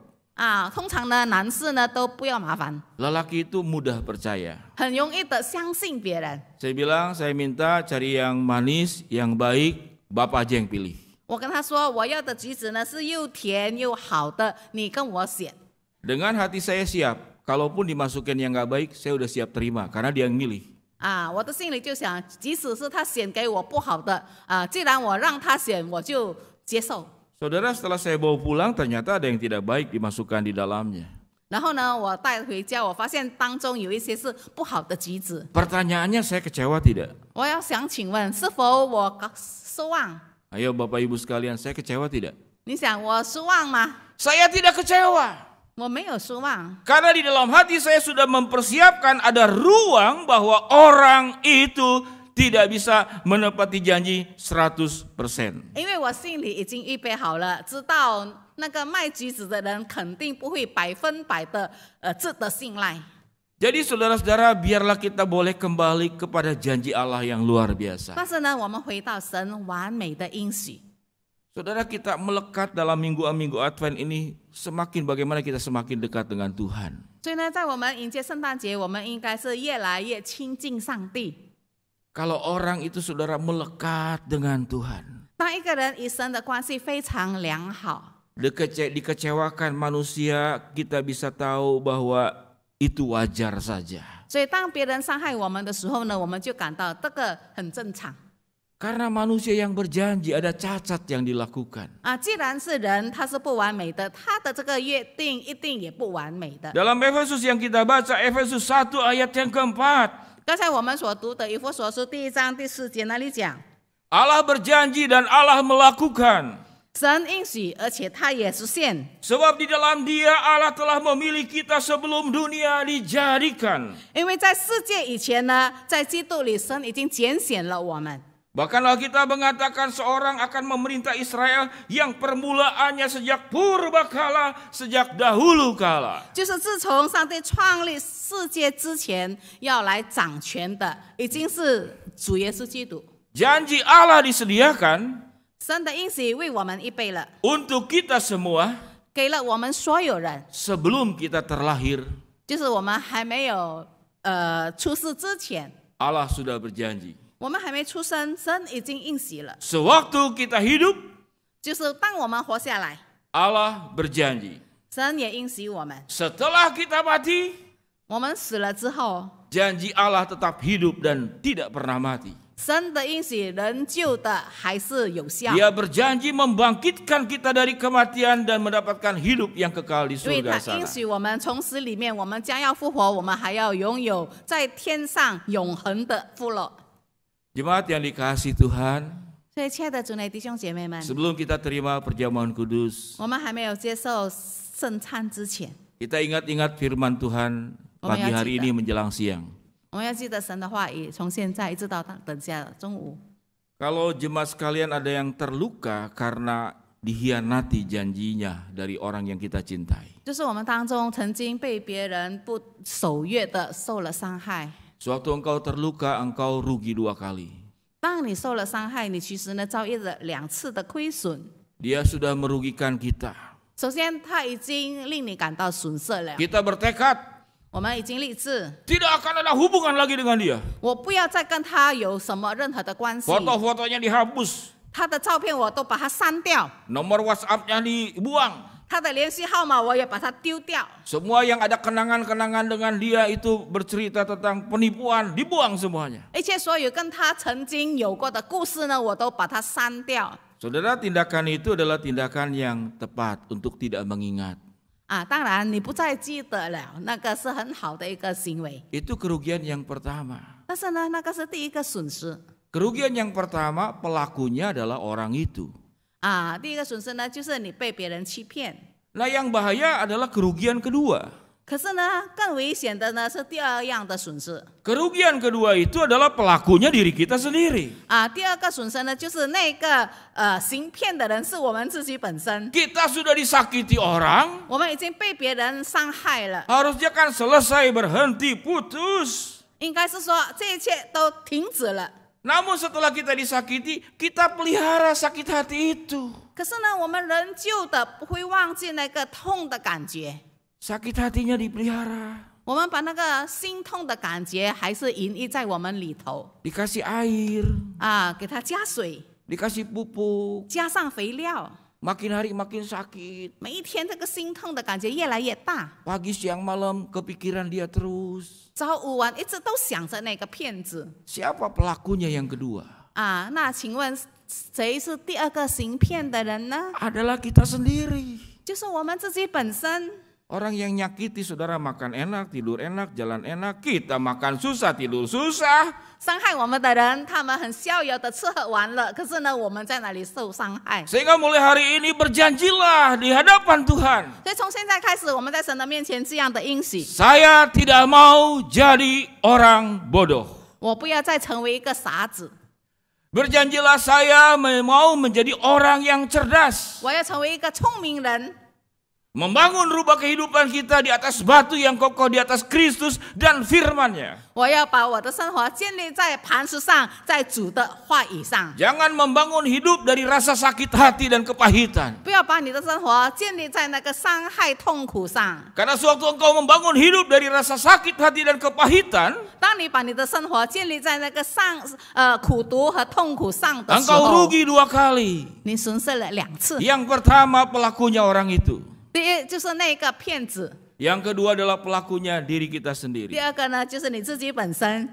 通常呢，男士呢都不要麻烦， Lelaki itu mudah percaya. 很容易的相信别人。 Saya bilang, saya minta cari yang manis, yang baik, Bapak aja yang pilih. 我跟他说，我要的橘子呢是又甜又好的，你跟我选。 Dengan hati saya siap. Kalaupun dimasukin yang nggak baik, saya udah siap terima karena dia yang milih. 我的心里就想，即使是他选给我不好的，既然我让他选，我就接受。 Saudara, setelah saya bawa pulang, ternyata ada yang tidak baik dimasukkan di dalamnya. 然后呢，我带回家，我发现当中有一些是不好的橘子。 Pertanyaannya, saya kecewa tidak? 我要想请问，是否我失望？ Ayo Bapak Ibu sekalian, saya kecewa tidak? 你想我失望吗？ Saya tidak kecewa. 我没有失望。 Karena di dalam hati saya sudah mempersiapkan ada ruang bahwa orang itu tidak bisa menepati janji 100%. 因为我心里已经预备好了，知道那个卖橘子的人肯定不会100%的值得信赖。 Jadi saudara-saudara, biarlah kita boleh kembali kepada janji Allah yang luar biasa. 但是呢，我们回到神完美的应许。 Saudara, kita melekat dalam minggu-minggu Advent ini, semakin bagaimana kita semakin dekat dengan Tuhan. 所以呢，在我们迎接圣诞节，我们应该是越来越亲近上帝。 Kalau orang itu saudara melekat dengan Tuhan, 当一个人与神的关系非常良好， dikecewakan manusia, kita bisa tahu bahwa itu wajar saja. 所以当别人伤害我们的时候呢，我们就感到这个很正常。Karena manusia yang berjanji ada cacat yang dilakukan. 既然是人，他是不完美的，他的这个约定一定也不完美的。 Dalam Efesus yang kita baca, Efesus 1 ayat yang keempat. 刚才我们所读的以弗所书第1章第4节那里讲， Allah berjanji dan Allah melakukan. 神应许，而且他也实现。 Sebab di dalam Dia Allah telah memilih kita sebelum dunia dijadikan. 因为在世界以前呢，在基督里，神已经拣选了我们。 Bahkan Alkitab mengatakan seorang akan memerintah Israel yang permulaannya sejak purbakala, sejak dahulu kala. 就是自从上帝创立世界之前，要来掌权的，已经是主耶稣基督。 Janji Allah disediakan 神的应许为我们预备了， untuk kita semua 给了我们所有人， sebelum kita terlahir. 就是我们还没有出世之前， Allah sudah berjanji. 我们还没出生，神已经应许了。 Sewaktu kita hidup, 就是当我们活下来， Allah berjanji. 神也应许我们。 Setelah kita mati, 我们死了之后， janji Allah tetap hidup dan tidak pernah mati. 神的应许仍旧的还是有效。 Dia berjanji membangkitkan kita dari kematian dan mendapatkan hidup yang kekal di 因为 surga 他应 sana. 许我们从死里面，我们将要复活，我们还要拥有在天上永恒的福乐。 Jemaat yang dikasihi Tuhan, 所以，亲爱的主内弟兄姐妹们， sebelum kita terima perjamuan kudus, 我们还没有接受圣餐之前， kita ingat-ingat firman Tuhan pagi hari ini menjelang siang. 我们要记得神的话语，从现在一直到等下中午。 Kalau jemaat sekalian ada yang terluka karena dihianati janjinya dari orang yang kita cintai. 就是我们当中曾经被别人不守约的受了伤害。 Sewaktu engkau terluka, engkau rugi 2 kali. 当你受了伤害，你其实呢遭遇了2次的亏损。 Dia sudah merugikan kita. 首先，他已经令你感到损失了。 Kita bertekad 我们已经立志， tidak akan ada hubungan lagi dengan dia. 我不要再跟他有什么任何的关系。 Foto-fotonya dihapus, 他的照片我都把它删掉， nomor WhatsApp-nya dibuang. 他的联系号码我也把它丢掉。 Semua yang ada kenangan-kenangan dengan dia itu bercerita tentang penipuan, dibuang semuanya. 而且所有跟他曾经有过的故事呢，我都把它删掉。 Saudara, tindakan itu adalah tindakan yang tepat untuk tidak mengingat. 当然你不再记得了，那个是很好的一个行为。 Itu kerugian yang pertama. 但是呢，那个是第一个损失。 Kerugian yang pertama, pelakunya adalah orang itu. 第一个损失呢，就是你被别人欺骗。 Nah, yang bahaya adalah kerugian kedua. 可是呢，更危险的呢是第二样的损失。 Kerugian kedua itu adalah pelakunya diri kita sendiri. 第二个损失呢，就是那个行骗的人是我们自己本身。 Kita sudah disakiti orang, 我们已经被别人伤害了， harusnya kan selesai, berhenti, putus. 应该是说这一切都停止了。 Namun setelah kita disakiti, kita pelihara sakit hati itu. 可是呢，我们仍旧的不会忘记那个痛的感觉。 Sakit hatinya dipelihara. 我们把那个心痛的感觉还是隐匿在我们里头。 Dikasih air, 给它加水， dikasih pupuk. 加上肥料， Makin hari makin sakit. 每一天这个心痛的感觉越来越大。 Pagi siang malam kepikiran dia terus. 早午晚一直都想着那个骗子。 Siapa pelakunya yang kedua? 那请问谁是第二个行骗的人呢？ Adalah kita sendiri. 就是我们自己本身。 Orang yang nyakiti saudara makan enak, tidur enak, jalan enak. Kita makan susah, tidur susah. 伤害我们的人，他们很逍遥的吃喝玩乐，可是呢，我们在那里受伤害。 Sehingga mulai hari ini berjanjilah di hadapan Tuhan. 所以从现在开始，我们在神的面前这样的应许： Saya tidak mau jadi orang bodoh. 我不要再成为一个傻子， Berjanjilah saya mau menjadi orang yang cerdas. 我要成为一个聪明人。 Membangun rubah kehidupan kita di atas batu yang kokoh, di atas Kristus dan firman-Nya. 我要把我的生活建立在磐石上，在主的话语上。 Jangan membangun hidup dari rasa sakit hati dan kepahitan. 不要把你的生活建立在那个伤害、痛苦上。 Karena sewaktu engkau membangun hidup dari rasa sakit hati dan kepahitan, 当你把你的生活建立在那个苦毒和痛苦上的时 engkau 候， rugi 2 kali. 你损失了2次。 Yang pertama pelakunya orang itu. 第一就是那个骗子， Yang kedua adalah pelakunya diri kita 第 sendiri. 二个呢就是你自己本身。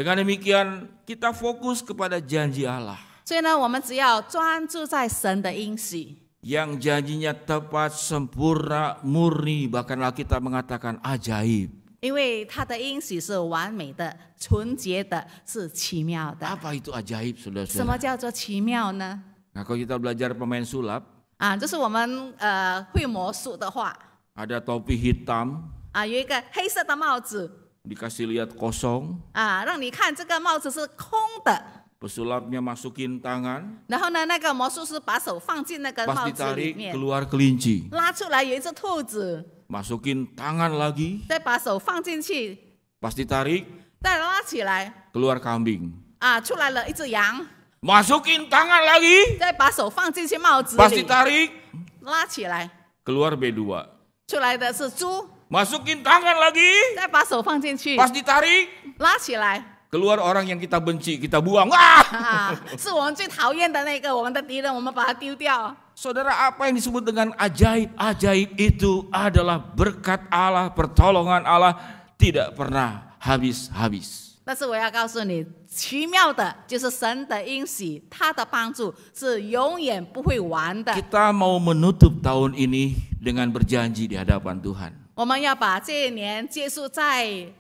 Dengan demikian kita fokus kepada janji Allah 所以呢，我们只要专注在神的应许， yang janjinya tepat, sempurna, murni, bahkan Alkitab mengatakan ajaib. 因为他的应许是完美的、纯洁的，是奇妙的。 Apa itu ajaib, 什么 saudara-saudara? 叫做奇妙呢？ Nah, kalau kita belajar pemain sulap, 就是我们会魔术的话， ada topi hitam, 有一个黑色的帽子 dikasih lihat kosong, 让你看这个帽子是空的。 pesulapnya masukin tangan, 然后呢，那个魔术师把手放进那个 pas 帽子里 ditarik 面， keluar kelinci, 拉出来有一只兔子， masukin tangan lagi, 再把手放进去， pas ditarik 再拉起来， keluar kambing, 出来了一只羊， masukin tangan lagi, 再把手放进去帽子 pas 里， ditarik 拉起来， keluar B2, 出来的是猪， masukin tangan lagi, 再把手放进去， pas ditarik 拉起来， keluar orang yang kita benci, kita buang. Wah! 是我们最讨厌的那个我们的敌人，我们把它丢掉。 Saudara, apa yang disebut dengan ajaib? Ajaib itu adalah berkat Allah, pertolongan Allah tidak pernah habis-habis. 但是我要告诉你，奇妙的就是神的应许，他的帮助是永远不会完的。 Kita mau menutup tahun ini dengan berjanji di hadapan Tuhan. 我们要把这一年结束在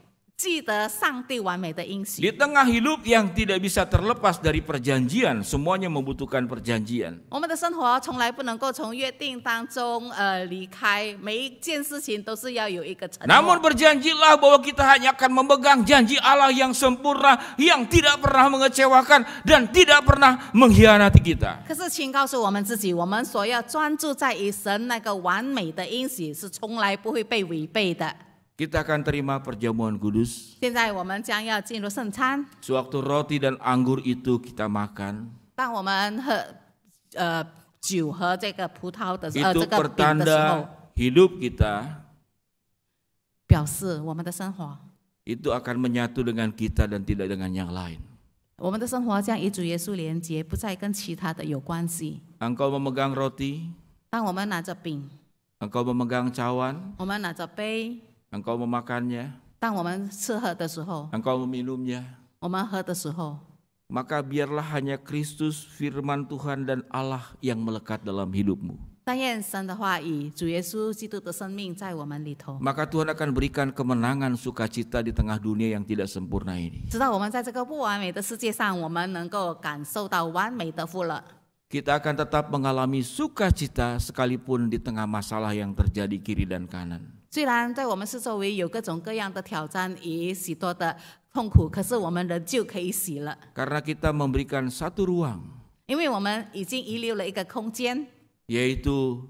记得上帝完美的应许。 Di tengah hidup yang tidak bisa terlepas dari perjanjian, semuanya membutuhkan perjanjian. 我们的生活从来不能够从约定当中离开，每一件事情都是要有一个承诺。 Namun berjanjilah bahwa kita hanya akan memegang janji Allah yang sempurna, yang tidak pernah mengecewakan dan tidak pernah mengkhianati kita. 可是，请告诉我们自己，我们所要专注在于神那个完美的应许，是从来不会被违背的。 Kita akan terima perjamuan kudus. 现在我们将要进入圣餐， Sewaktu roti dan anggur itu kita makan, 当我们喝酒和这个葡萄的 itu 这个饼的时候， pertanda hidup kita 表示我们的生活， itu akan menyatu dengan kita dan tidak dengan yang lain. 我们的生活将与主耶稣连接，不再跟其他的有关系。 Engkau memegang roti, 当我们拿着饼， engkau memegang cawan, 我们拿着杯， engkau memakannya, 当我们吃喝的时候， engkau meminumnya, 我们喝的时候， maka biarlah hanya Kristus, firman Tuhan dan Allah yang melekat dalam hidupmu. 但愿神的话语，主耶稣基督的生命在我们里头， Maka Tuhan akan berikan kemenangan sukacita di tengah dunia yang tidak sempurna ini. 直到我们在这个不完美的世界上，我们能够感受到完美的福乐。 Kita akan tetap mengalami sukacita sekalipun di tengah masalah yang terjadi kiri dan kanan. 虽然在我们四周围有各种各样的挑战与许多的痛苦，可是我们仍旧可以喜乐， Karena kita memberikan satu ruang, 因为我们已经遗留了一个空间， yaitu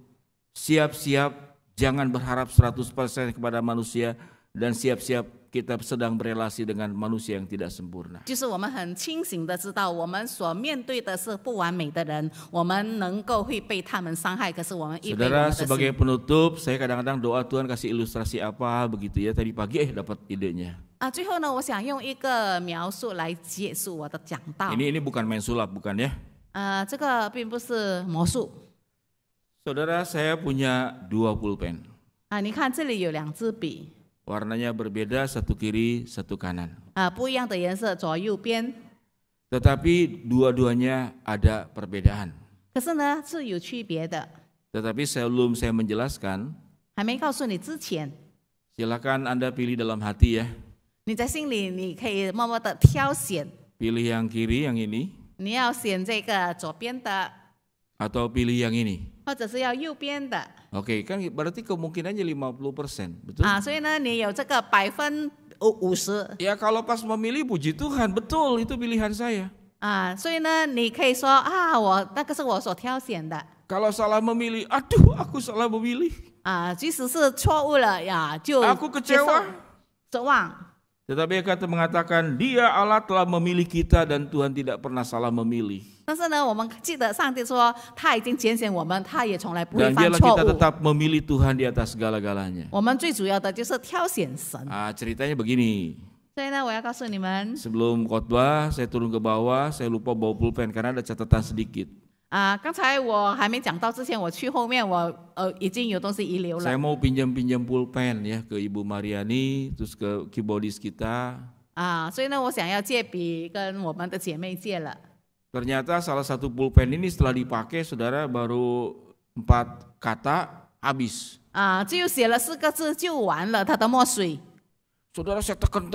siap-siap jangan berharap 100% kepada manusia dan siap-siap kita sedang berelasi dengan manusia yang tidak sempurna. 就是我们很清醒的知道，我们所面对的是不完美的人，我们能够会被他们伤害，可是我们预备我 Saudara, 们的 sebagai 心。 penutup, saya kadang-kadang doa Tuhan kasih ilustrasi apa begitu ya. Tadi pagi dapat idenya. 最后呢，我想用一个描述来结束我的讲道。 Ini bukan main sulap, bukan ya? 这个并不是魔术。 Saudara, saya punya 2 pulpen. 你看这里有2支笔， Warnanya berbeda, satu kiri, satu kanan. 不一样的颜色，左右边， Tetapi dua-duanya ada perbedaan. 可是呢是有区别的。 Tetapi sebelum saya menjelaskan, 还没告诉你之前， silakan Anda pilih dalam hati ya. 你在心里你可以默默的挑选， Pilih yang kiri, yang ini, 你要选这个左边的， atau pilih yang ini. 或者是要右边的。 Oke, kan berarti kemungkinannya 50%, betul? 所以呢，你有这个50%。 Ya kalau pas memilih, puji Tuhan, betul itu pilihan saya. 所以呢，你可以说我那个是我所挑选的。 Kalau salah memilih, aduh aku salah memilih. 即使是错误了呀，就 Aku kecewa. 失望。 Tetapi kata mengatakan, dia Allah telah memilih kita dan Tuhan tidak pernah salah memilih. 但是呢，我们记得上帝说他已经拣选我们，他也从来不会 Dan 犯 dialah 错 kita 误。 tetap memilih Tuhan di atas segala-galanya. 我们最主要的就是挑选神。 Ceritanya begini. 所以呢，我要告诉你们， Sebelum khotbah, saya turun ke bawah, saya lupa bawa pulpen karena ada catatan sedikit. 刚才我还没讲到之前，我去后面，我已经有东西遗留 Saya 了。 mau pinjam pulpen ya ke Ibu Mariani, terus ke keyboardis kita. 所以呢，我想要借笔跟我们的姐妹借了。 Ternyata salah satu pulpen ini setelah dipakai, saudara, baru 4 kata habis. 只有写了4个字就完了它的墨水。 Saudara, saya tekan,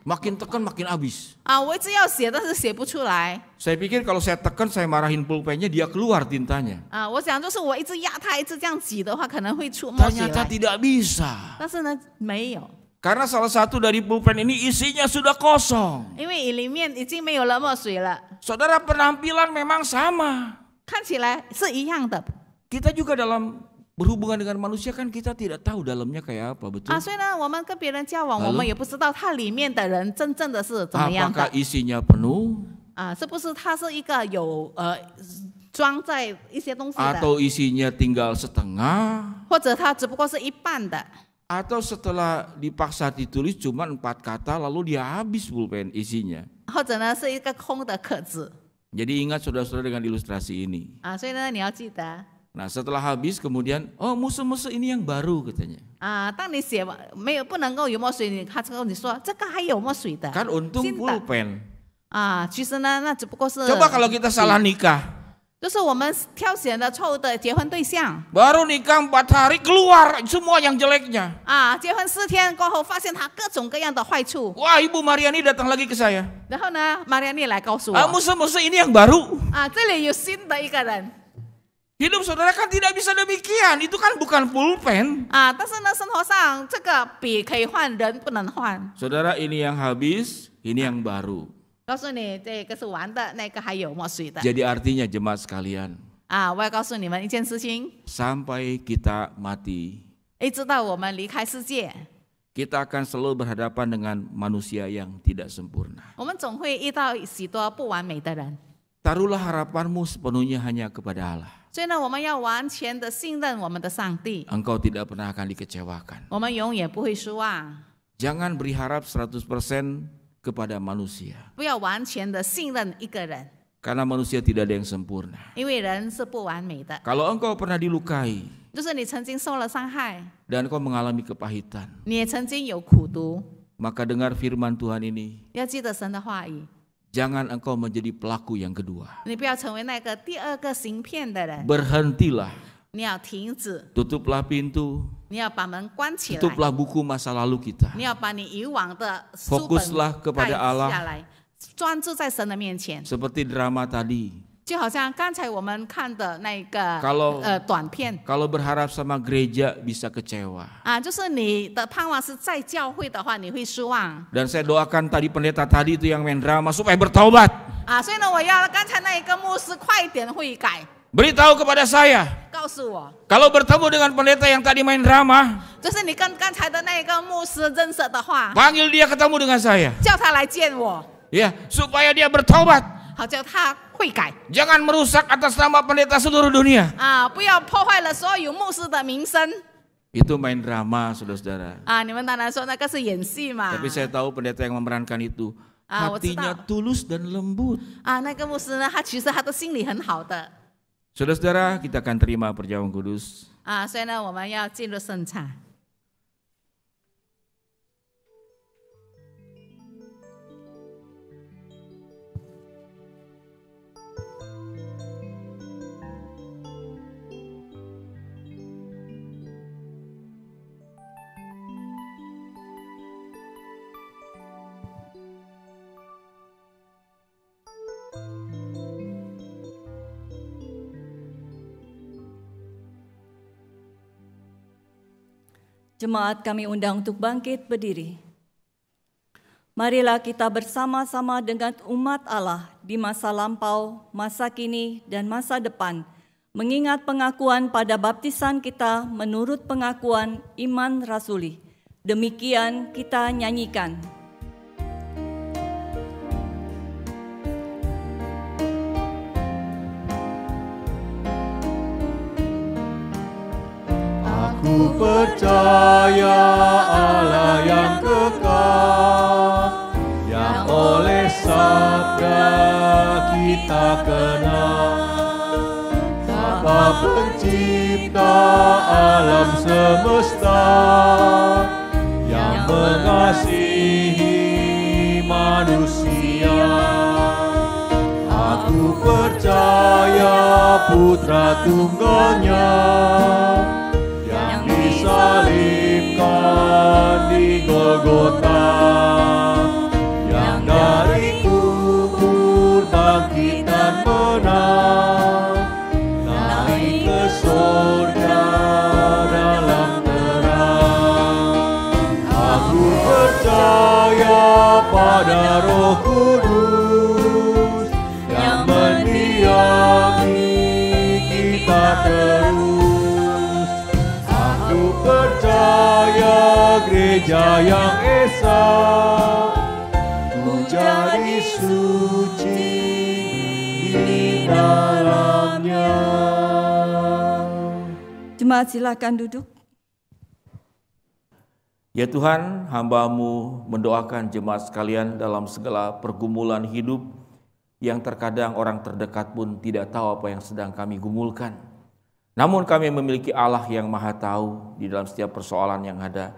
makin tekan makin habis. 我一直要写，但是写不出来。 Saya pikir kalau saya tekan, saya marahin pulpennya, dia keluar tintanya. 我想就是我一直压它，一直这样挤的话，可能会出墨水来。 Ternyata tidak bisa. 但是呢，没有。 Karena salah satu dari pulpen ini isinya sudah kosong. 因为里面已经没有了墨水了。 Saudara, penampilan memang sama. 看起来是一样的。 Kita juga dalam berhubungan dengan manusia kan kita tidak tahu dalamnya kayak apa, betul? 所以呢，我们跟别人交往，我们也不知道他里面的人真正的是怎么样的。 Apakah isinya penuh? 是不是他是一个有装在一些东西的？ Atau isinya tinggal setengah? 或者他只不过是一半的？ Atau setelah dipaksa ditulis cuma 4 kata lalu dia habis pulpen isinya? 或者呢是一个空的壳子？ Jadi ingat saudara-saudara dengan ilustrasi ini. 所以呢你要记得。 Nah setelah habis kemudian, oh musuh-musuh ini yang baru katanya. 当你写没有不能够有墨水，他跟你说这个还有墨水的。 Kan untung pulpen. 其实呢那只不过是。 Coba kalau kita salah nikah. 就是我们挑选的错误的结婚对象。 Baru nikah 4 hari keluar semua yang jeleknya. 结婚4天过后，发现他各种各样的坏处。 Wah, Ibu Mariani datang lagi ke saya. 然后呢 ，Mariani 来告诉我。 musuh-musuh ini yang baru. 这里有新的一个人。 Hidup saudara kan tidak bisa demikian, itu kan bukan pulpen. 但是呢，生活上这个笔可以换，人不能换。 Saudara, ini yang habis, ini yang baru. 告诉你，这个是完的，那个还有墨水的。 Jadi artinya jemaat sekalian. 我要告诉你们一件事情。 Sampai kita mati. 一直到我们离开世界， kita akan selalu berhadapan dengan manusia yang tidak sempurna. 我们总会遇到许多不完美的人。 Taruhlah harapanmu sepenuhnya hanya kepada Allah. 所以呢，我们要完全的信任我们的上帝。 Engkau tidak pernah akan dikecewakan. 我们永远不会失望。 Jangan beri harap 100% kepada manusia. 不要完全的信任一个人， Karena manusia tidak ada yang sempurna. 因为人是不完美的。 Kalau engkau pernah dilukai 就是你曾经受了伤害， dan engkau mengalami kepahitan, 你也曾经有苦毒， maka dengar firman Tuhan ini. 要记得神的话语。 Jangan engkau menjadi pelaku yang kedua. 你不要成为那个第二个行骗的人。 Berhentilah. 你要停止， Tutuplah pintu. 你要把门关起来， Tutuplah buku masa lalu kita. 你要把你以往的书本 Fokuslah 盖 kepada 下 Allah. 来，专注在神的面前。 Seperti drama tadi. 就好像刚才我们看的那个 Kalau 短片 kalau berharap sama gereja bisa kecewa. 就是你的盼望是在教会的话，你会失望。 Dan saya doakan tadi pendeta tadi itu yang main drama supaya bertaubat. 所以呢，我要刚才那一个牧师快点悔改， Beritahu kepada saya. 告诉我， Kalau bertemu dengan pendeta yang tadi main drama, 就是你跟刚才的那个牧师认识的话， panggil dia ketemu dengan saya. 叫他来见我， Ya, supaya dia bertobat. 好叫他悔改。 Jangan merusak atas nama pendeta seluruh dunia. 不要破坏了所有牧师的名声。 Itu main drama, saudara-saudara. 你们当然说那个是演戏嘛。 Tapi saya tahu pendeta yang memerankan itu 我知道。 hatinya tulus dan lembut. 那个牧师呢，他其实他的心里很好的。 Saudara-saudara, kita akan terima perjamuan kudus. 所以呢，我们要进入圣餐。 Jemaat kami undang untuk bangkit berdiri. Marilah kita bersama-sama dengan umat Allah di masa lampau, masa kini, dan masa depan, mengingat pengakuan pada baptisan kita menurut pengakuan iman rasuli. Demikian kita nyanyikan. Aku percaya Allah yang kekal, yang oleh sabda kita kenal. Bapa pencipta alam semesta, yang mengasihi manusia. Aku percaya Putra Tunggalnya yang disalibkan di Golgota, yang dari kubur bangkit dan menang, naik ke surga dalam terang. Aku percaya pada Roh Kudus yang mendiami kita terus. Aku percaya gereja yang esa, ku jadi suci di dalamnya. Jemaat silakan duduk. Ya Tuhan, hamba-Mu mendoakan jemaat sekalian dalam segala pergumulan hidup yang terkadang orang terdekat pun tidak tahu apa yang sedang kami gumulkan. Namun kami memiliki Allah yang maha tahu di dalam setiap persoalan yang ada.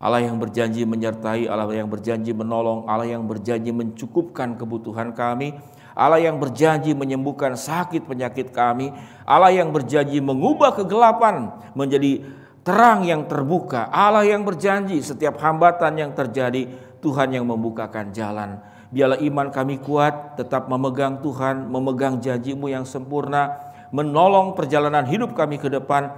Allah yang berjanji menyertai, Allah yang berjanji menolong, Allah yang berjanji mencukupkan kebutuhan kami, Allah yang berjanji menyembuhkan sakit penyakit kami, Allah yang berjanji mengubah kegelapan menjadi terang yang terbuka, Allah yang berjanji setiap hambatan yang terjadi, Tuhan yang membukakan jalan. Biarlah iman kami kuat, tetap memegang Tuhan, memegang janji-Mu yang sempurna, menolong perjalanan hidup kami ke depan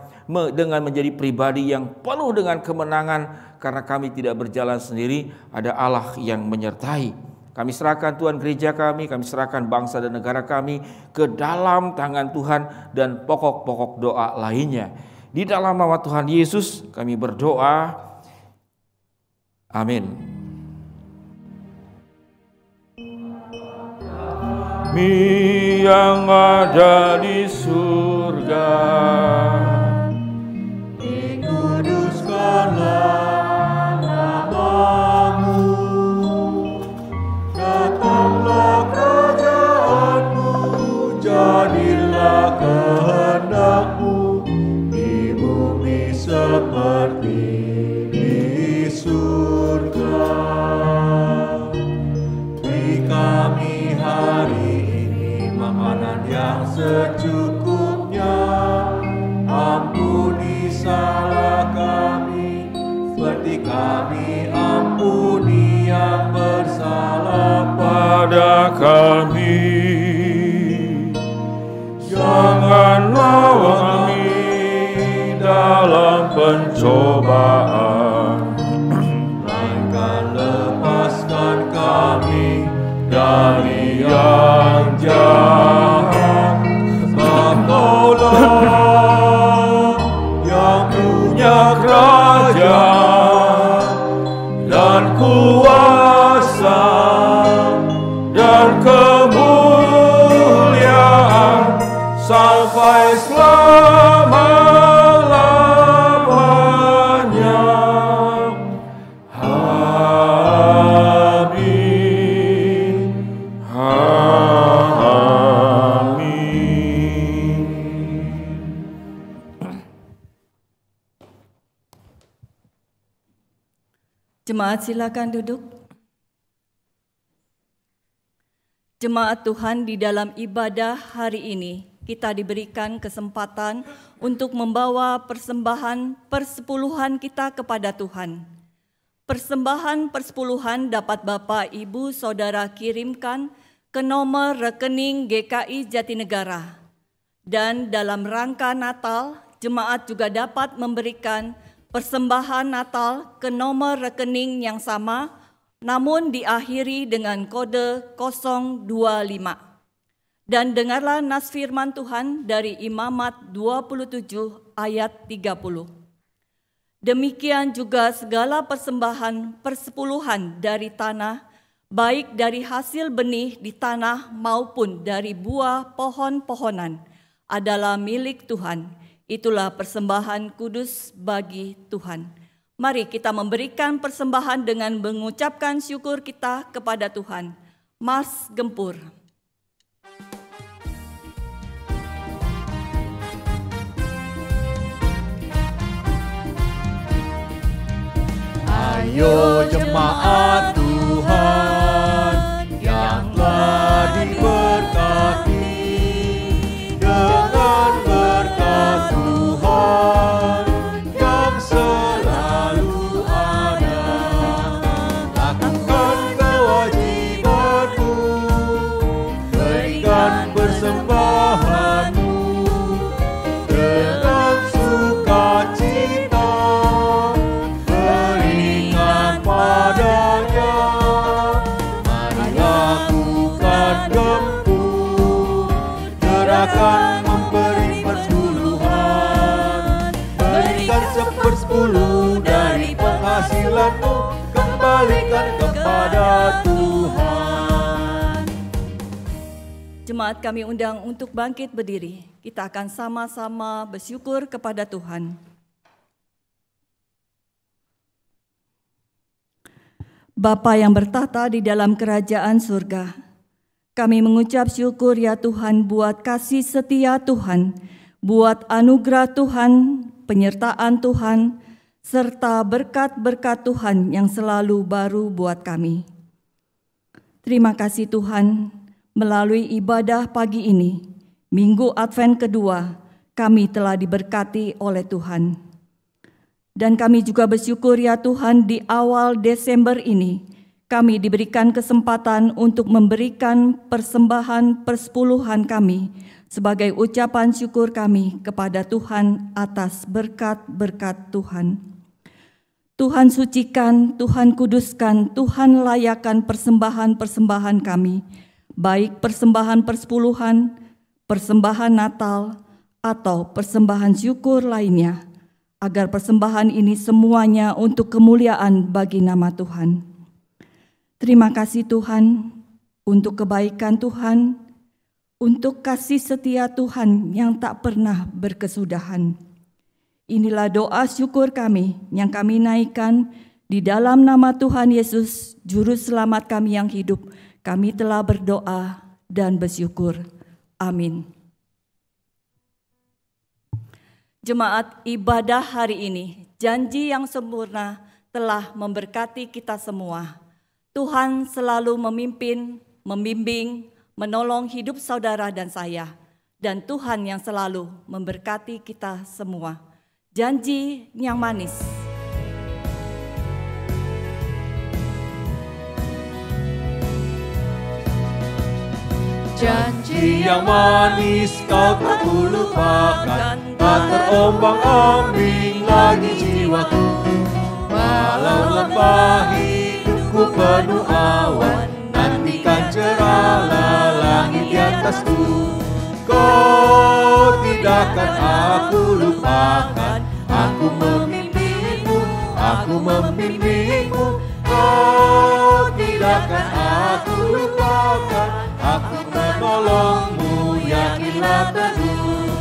dengan menjadi pribadi yang penuh dengan kemenangan, karena kami tidak berjalan sendiri, ada Allah yang menyertai. Kami serahkan Tuhan gereja kami serahkan bangsa dan negara kami ke dalam tangan Tuhan dan pokok-pokok doa lainnya. Di dalam nama Tuhan Yesus kami berdoa. Amin. Mi yang ada di surga, dikuduskanlah nama-Mu, datanglah kerajaan-Mu, jadilah kehendak-Mu di bumi seperti di surga. Beri kami hari ini makanan yang secukupnya, ampuni salah kami seperti kami ampuni yang bersalah pada kami. Jangan bawa kami dalam pencobaan, melainkan lepaskan kami dari yang jahat. Sebab Kaulah yang punya kerajaan dan kuasa dan kemuliaan sampai selama-lamanya. Amin. Amin. Jemaat silakan duduk. Jemaat Tuhan, di dalam ibadah hari ini kita diberikan kesempatan untuk membawa persembahan persepuluhan kita kepada Tuhan. Persembahan persepuluhan dapat Bapak, Ibu, Saudara kirimkan ke nomor rekening GKI Jatinegara. Dan dalam rangka Natal, jemaat juga dapat memberikan persembahan Natal ke nomor rekening yang sama, namun diakhiri dengan kode 025. Dan dengarlah nas firman Tuhan dari Imamat 27 ayat 30. Demikian juga segala persembahan persepuluhan dari tanah, baik dari hasil benih di tanah maupun dari buah pohon-pohonan, adalah milik Tuhan. Itulah persembahan kudus bagi Tuhan. Mari kita memberikan persembahan dengan mengucapkan syukur kita kepada Tuhan. Mas Gempur. Ayo jemaat Tuhan, dulu dari penghasilanmu, kembalikan kepada Tuhan. Jemaat kami undang untuk bangkit berdiri. Kita akan sama-sama bersyukur kepada Tuhan. Bapa yang bertahta di dalam kerajaan surga, kami mengucap syukur ya Tuhan buat kasih setia Tuhan, buat anugerah Tuhan, penyertaan Tuhan, serta berkat-berkat Tuhan yang selalu baru buat kami. Terima kasih Tuhan, melalui ibadah pagi ini, Minggu Advent kedua, kami telah diberkati oleh Tuhan. Dan kami juga bersyukur ya Tuhan di awal Desember ini, kami diberikan kesempatan untuk memberikan persembahan persepuluhan kami sebagai ucapan syukur kami kepada Tuhan atas berkat-berkat Tuhan. Tuhan sucikan, Tuhan kuduskan, Tuhan layakan persembahan-persembahan kami, baik persembahan persepuluhan, persembahan Natal, atau persembahan syukur lainnya, agar persembahan ini semuanya untuk kemuliaan bagi nama Tuhan. Terima kasih Tuhan untuk kebaikan Tuhan, untuk kasih setia Tuhan yang tak pernah berkesudahan. Inilah doa syukur kami yang kami naikkan di dalam nama Tuhan Yesus, Juru Selamat kami yang hidup. Kami telah berdoa dan bersyukur. Amin. Jemaat ibadah hari ini, janji yang sempurna telah memberkati kita semua. Tuhan selalu memimpin, membimbing, menolong hidup saudara dan saya. Dan Tuhan yang selalu memberkati kita semua. Janji yang manis. Janji yang manis kau tak lupakan, tak terombang-ambing lagi jiwaku. Walau lembah hidupku penuh awan, nantikan cerahlah langit di atasku. Kau tidak akan aku lupakan, aku memimpimu, aku membimbingmu. Kau tidak akan aku lupakan, aku menolongmu, yakinlah teguh.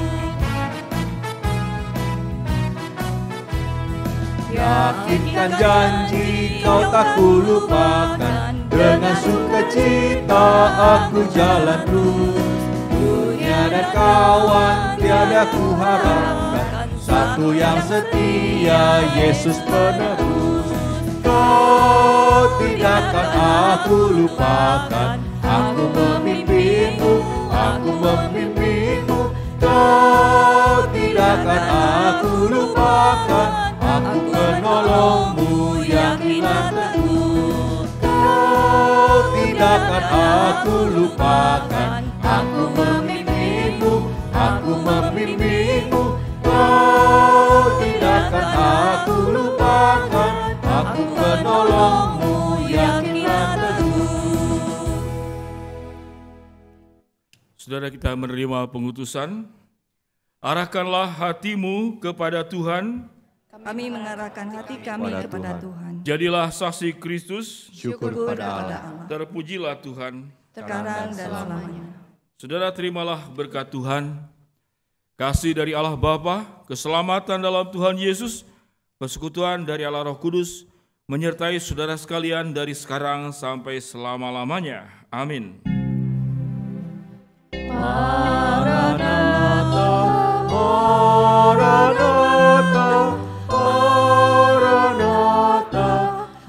Yakinkan janji kau tak lupakan, dengan sukacita aku jalan terus. Dunia dan kawan tiada ku harapkan, satu yang setia, Yesus penebus. Kau tidak akan aku lupakan, aku memimpinmu, aku membimbingmu. Kau tidak akan aku lupakan, aku menolongmu, yakinlah teguh. Kau tidak akan aku lupakan, aku memimpinmu, aku membimbingmu. Kau tidak akan aku lupakan, aku menolongmu, yakinlah teguh. Saudara, kita menerima pengutusan. Arahkanlah hatimu kepada Tuhan. Kami mengarahkan hati kami kepada Tuhan. Jadilah saksi Kristus. Syukur kepada Allah. Terpujilah Tuhan. Sekarang dan selamanya. Saudara, terimalah berkat Tuhan, kasih dari Allah Bapa, keselamatan dalam Tuhan Yesus, persekutuan dari Allah Roh Kudus, menyertai saudara sekalian dari sekarang sampai selama-lamanya. Amin. Maranatha, Maranatha, Maranatha,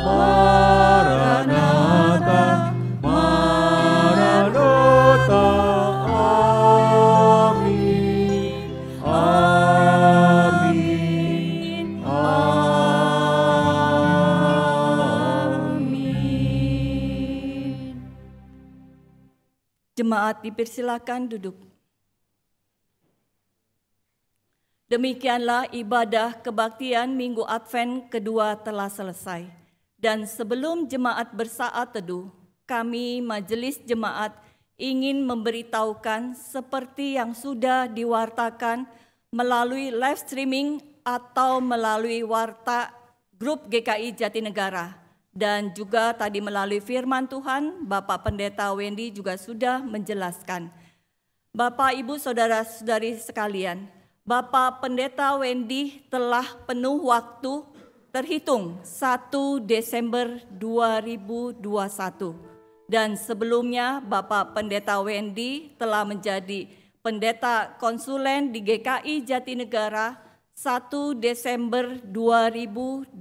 Maranatha, Maranatha. Amin, amin, amin. Jemaat dipersilakan duduk. Demikianlah ibadah kebaktian Minggu Advent kedua telah selesai. Dan sebelum jemaat bersaat teduh, kami Majelis Jemaat ingin memberitahukan seperti yang sudah diwartakan melalui live streaming atau melalui warta grup GKI Jatinegara. Dan juga tadi melalui firman Tuhan, Bapak Pendeta Wendy juga sudah menjelaskan. Bapak, Ibu, Saudara-saudari sekalian, Bapak Pendeta Wendy telah penuh waktu terhitung 1 Desember 2021. Dan sebelumnya Bapak Pendeta Wendy telah menjadi pendeta konsulen di GKI Jatinegara 1 Desember 2020.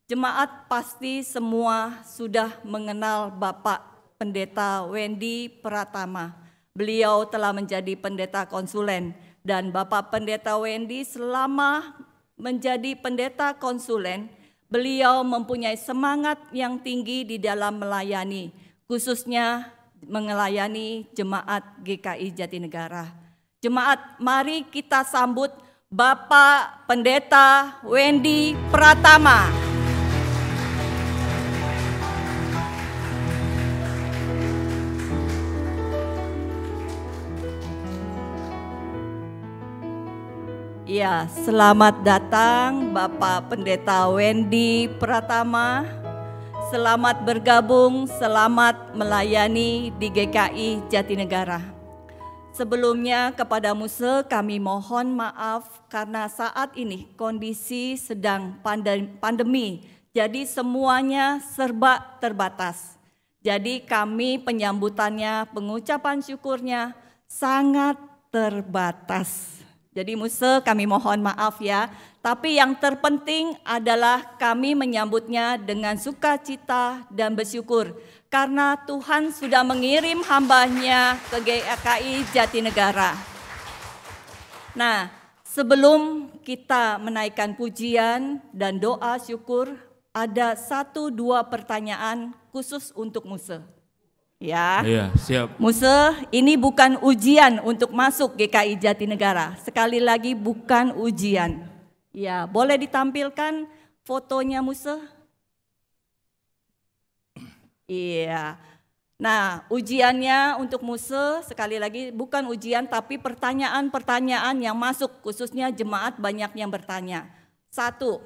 Jemaat pasti semua sudah mengenal Bapak Pendeta Wendy Pratama. Beliau telah menjadi pendeta konsulen dan Bapak Pendeta Wendy selama menjadi pendeta konsulen, beliau mempunyai semangat yang tinggi di dalam melayani, khususnya melayani jemaat GKI Jatinegara. Jemaat, mari kita sambut Bapak Pendeta Wendy Pratama. Ya, selamat datang Bapak Pendeta Wendy Pratama. Selamat bergabung, selamat melayani di GKI Jatinegara. Sebelumnya kepada Muse kami mohon maaf karena saat ini kondisi sedang pandemi. Jadi semuanya serba terbatas. Jadi kami penyambutannya, pengucapan syukurnya sangat terbatas. Jadi Muse kami mohon maaf ya, tapi yang terpenting adalah kami menyambutnya dengan sukacita dan bersyukur karena Tuhan sudah mengirim hamba-Nya ke GKI Jatinegara. Nah, sebelum kita menaikkan pujian dan doa syukur, ada 1-2 pertanyaan khusus untuk Muse. Ya, iya, siap. Muse, ini bukan ujian untuk masuk GKI Jatinegara. Sekali lagi bukan ujian. Ya, boleh ditampilkan fotonya Muse? Iya. Nah, ujiannya untuk Muse sekali lagi bukan ujian tapi pertanyaan-pertanyaan yang masuk, khususnya jemaat banyak yang bertanya. 1.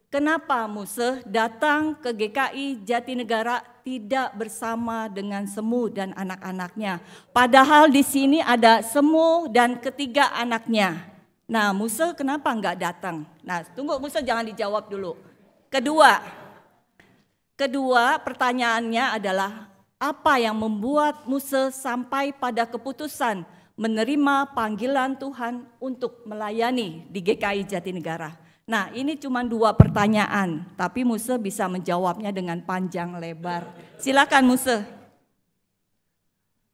Kenapa Muse datang ke GKI Jatinegara tidak bersama dengan Semu dan anak-anaknya? Padahal di sini ada Semu dan ketiga anaknya. Nah, Muse kenapa enggak datang? Nah, tunggu Muse jangan dijawab dulu. Kedua pertanyaannya adalah apa yang membuat Muse sampai pada keputusan menerima panggilan Tuhan untuk melayani di GKI Jatinegara? Nah, ini cuma 2 pertanyaan, tapi Muse bisa menjawabnya dengan panjang lebar. Silakan Muse.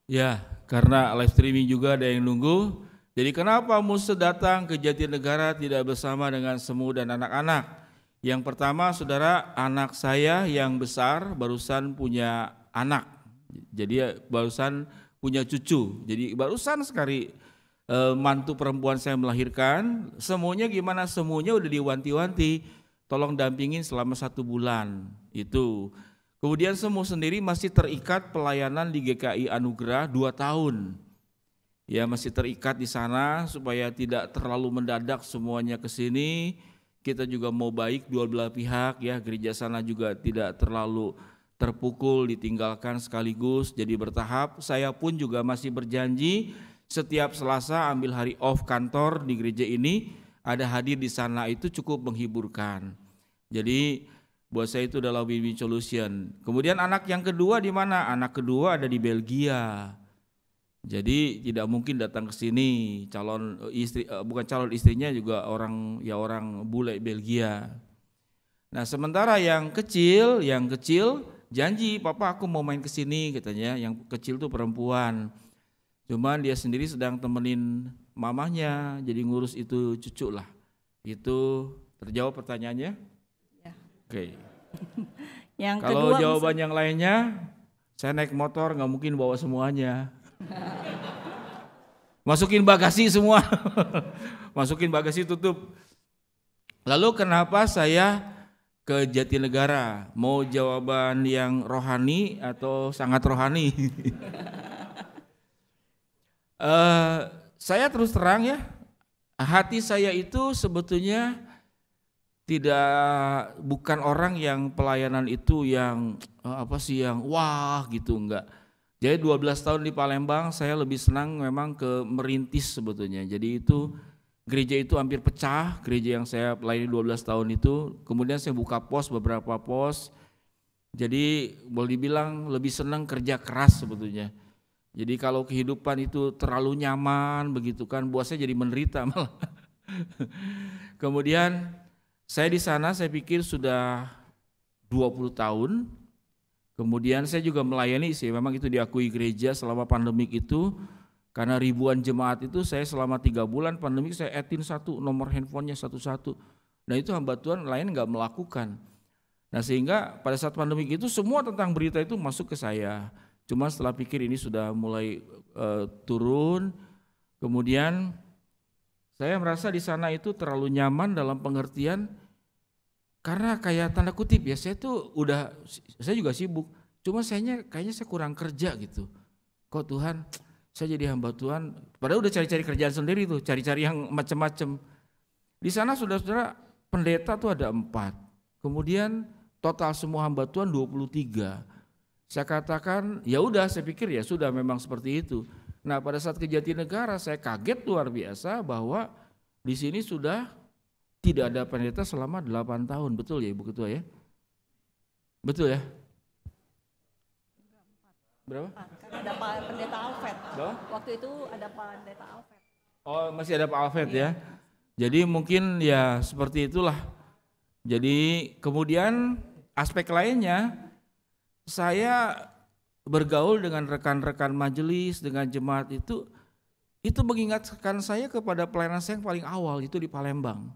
Ya, karena live streaming juga ada yang nunggu. Jadi kenapa Muse datang ke Jatinegara tidak bersama dengan Semu dan anak-anak? Yang pertama, saudara, anak saya yang besar barusan punya anak. Jadi barusan punya cucu. Jadi barusan sekali mantu perempuan saya melahirkan. Semuanya gimana? Semuanya udah diwanti-wanti, tolong dampingin selama 1 bulan. Itu. Kemudian Semu sendiri masih terikat pelayanan di GKI Anugerah 2 tahun. Ya, masih terikat di sana supaya tidak terlalu mendadak semuanya ke sini. Kita juga mau baik dua belah pihak ya, gereja sana juga tidak terlalu terpukul, ditinggalkan sekaligus, jadi bertahap. Saya pun juga masih berjanji setiap Selasa ambil hari off kantor di gereja ini, ada hadir di sana, itu cukup menghiburkan. Jadi buat saya itu adalah win-win solution. Kemudian anak yang kedua di mana? Anak kedua ada di Belgia. Jadi tidak mungkin datang ke sini, calon istri, bukan calon istrinya juga orang bule Belgia. Nah, sementara yang kecil janji, papa aku mau main ke sini katanya. Yang kecil tuh perempuan. Cuman dia sendiri sedang temenin mamahnya, jadi ngurus itu cucu lah. Itu terjawab pertanyaannya? Ya. Oke. Yang kalau kedua, jawaban yang lainnya, saya naik motor nggak mungkin bawa semuanya. Masukin bagasi semua. Masukin bagasi tutup. Lalu kenapa saya ke Jatinegara? Mau jawaban yang rohani atau sangat rohani? Saya terus terang ya, hati saya itu sebetulnya bukan orang yang pelayanan itu yang yang wah gitu, enggak. Jadi 12 tahun di Palembang saya lebih senang memang ke merintis sebetulnya. Jadi itu gereja itu hampir pecah, gereja yang saya layani 12 tahun itu. Kemudian saya buka pos, beberapa pos. Jadi boleh dibilang lebih senang kerja keras sebetulnya. Jadi kalau kehidupan itu terlalu nyaman begitu kan, buat saya jadi menderita malah. Kemudian saya di sana saya pikir sudah 20 tahun. Kemudian saya juga melayani sih, memang itu diakui gereja selama pandemik itu. Karena ribuan jemaat itu saya selama 3 bulan pandemik saya add-in satu nomor handphonenya satu-satu. Nah itu hamba Tuhan lain nggak melakukan. Nah sehingga pada saat pandemik itu semua tentang berita itu masuk ke saya. Cuma setelah pikir ini sudah mulai turun, kemudian saya merasa di sana itu terlalu nyaman dalam pengertian karena kayak tanda kutip ya, saya juga sibuk, cuma kayaknya saya kurang kerja gitu. Kok Tuhan, saya jadi hamba Tuhan, padahal udah cari-cari kerjaan sendiri tuh, cari-cari yang macam-macam. Di sana saudara-saudara pendeta tuh ada 4, kemudian total semua hamba Tuhan 23. Saya katakan, ya udah, saya pikir ya sudah memang seperti itu. Nah, pada saat ke Jatinegara saya kaget luar biasa bahwa di sini sudah tidak ada pendeta selama 8 tahun. Betul ya Ibu Ketua ya? Betul ya? Berapa? Karena ada Pak Pendeta Alfred. Berapa? Waktu itu ada Pak Pendeta Alfred. Oh, masih ada Pak Alfred ya. Jadi mungkin ya seperti itulah. Jadi kemudian aspek lainnya, saya bergaul dengan rekan-rekan majelis, dengan jemaat itu mengingatkan saya kepada pelayanan saya yang paling awal itu di Palembang.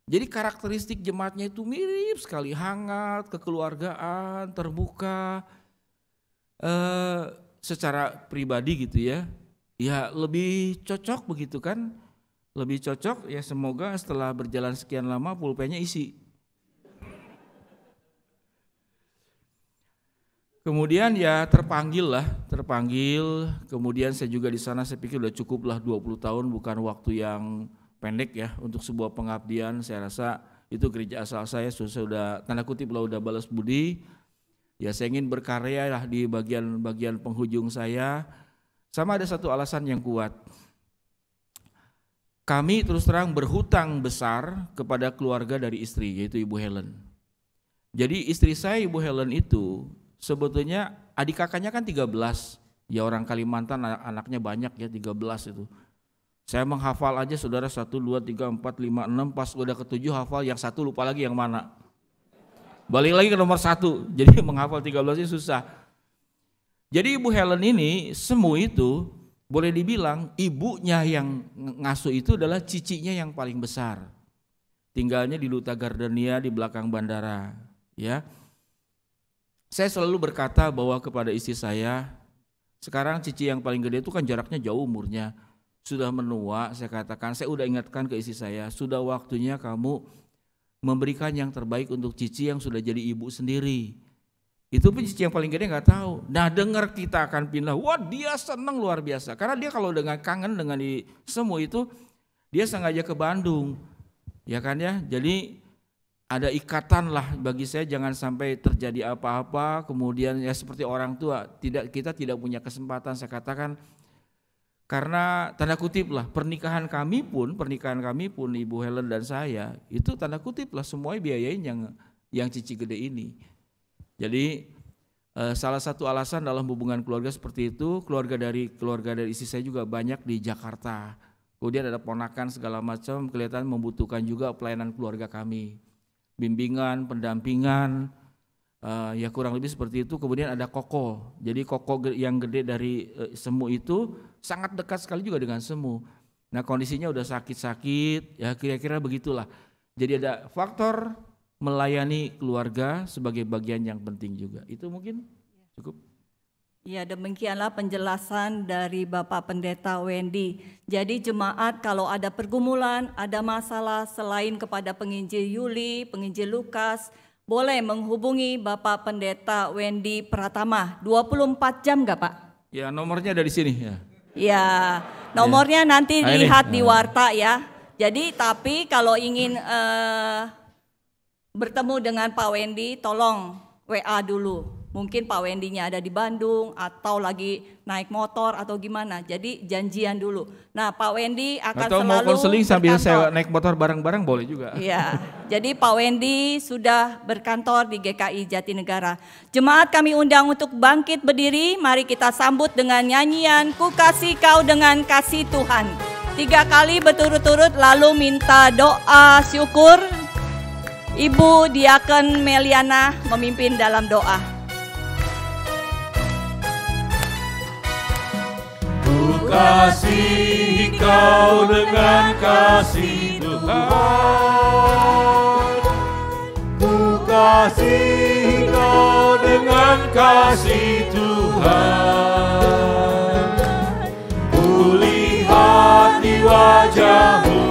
Jadi karakteristik jemaatnya itu mirip sekali, hangat, kekeluargaan, terbuka, secara pribadi gitu ya. Ya lebih cocok begitu kan, lebih cocok ya, semoga setelah berjalan sekian lama pulpennya isi. Kemudian ya terpanggil, kemudian saya juga di sana saya pikir udah cukuplah 20 tahun, bukan waktu yang pendek ya untuk sebuah pengabdian. Saya rasa itu gereja asal saya sudah tanda kutip lah udah balas budi. Ya saya ingin berkarya lah di bagian penghujung saya. Sama ada satu alasan yang kuat. Kami terus terang berhutang besar kepada keluarga dari istri, yaitu Ibu Helen. Jadi istri saya Ibu Helen itu sebetulnya adik kakaknya kan 13, ya orang Kalimantan anaknya banyak ya 13 itu. Saya menghafal aja saudara 1, 2, 3, 4, 5, 6, pas udah ke-7 hafal yang 1 lupa lagi yang mana. Balik lagi ke nomor 1, jadi menghafal 13 itu susah. Jadi Ibu Helen ini semu itu boleh dibilang ibunya yang ngasuh itu adalah cicinya yang paling besar. Tinggalnya di Duta Gardenia di belakang bandara ya. Saya selalu berkata bahwa kepada istri saya, sekarang cici yang paling gede itu kan jaraknya jauh umurnya, sudah menua, saya katakan, saya udah ingatkan ke istri saya, sudah waktunya kamu memberikan yang terbaik untuk cici yang sudah jadi ibu sendiri. Itu pun cici yang paling gede nggak tahu. Nah dengar kita akan pindah, wah dia senang luar biasa, karena dia kalau dengan kangen dengan di semu itu, dia sengaja ke Bandung, ya kan ya, jadi ada ikatan lah bagi saya, jangan sampai terjadi apa-apa kemudian ya seperti orang tua kita tidak punya kesempatan. Saya katakan karena tanda kutip lah pernikahan kami pun Ibu Helen dan saya itu tanda kutip lah semuanya biayain yang cici gede ini. Jadi salah satu alasan dalam hubungan keluarga seperti itu, keluarga dari istri saya juga banyak di Jakarta. Kemudian ada ponakan segala macam, kelihatan membutuhkan juga pelayanan keluarga kami. Bimbingan, pendampingan, ya kurang lebih seperti itu. Kemudian ada koko, jadi koko yang gede dari semu itu sangat dekat sekali juga dengan semu. Nah kondisinya udah sakit-sakit, ya kira-kira begitulah. Jadi ada faktor melayani keluarga sebagai bagian yang penting juga. Itu mungkin cukup. Ya demikianlah penjelasan dari Bapak Pendeta Wendy. Jadi jemaat kalau ada pergumulan, ada masalah selain kepada penginjil Yuli, penginjil Lukas, boleh menghubungi Bapak Pendeta Wendy Pratama. 24 jam enggak Pak? Ya nomornya ada di sini ya. Ya nomornya nanti lihat di warta ya. Jadi tapi kalau ingin bertemu dengan Pak Wendy, tolong WA dulu. Mungkin Pak Wendy-nya ada di Bandung atau lagi naik motor atau gimana. Jadi janjian dulu. Nah, Pak Wendy akan atau selalu mau konseling sambil berkantor. saya naik motor bareng-bareng boleh juga. Iya. Jadi Pak Wendy sudah berkantor di GKI Jatinegara. Jemaat kami undang untuk bangkit berdiri. Mari kita sambut dengan nyanyian Ku Kasih Kau Dengan Kasih Tuhan. 3 kali berturut-turut lalu minta doa syukur. Ibu Diakon Meliana memimpin dalam doa. Ku kasih kau dengan kasih Tuhan. Ku kasih kau dengan kasih Tuhan. Ku lihat di wajahmu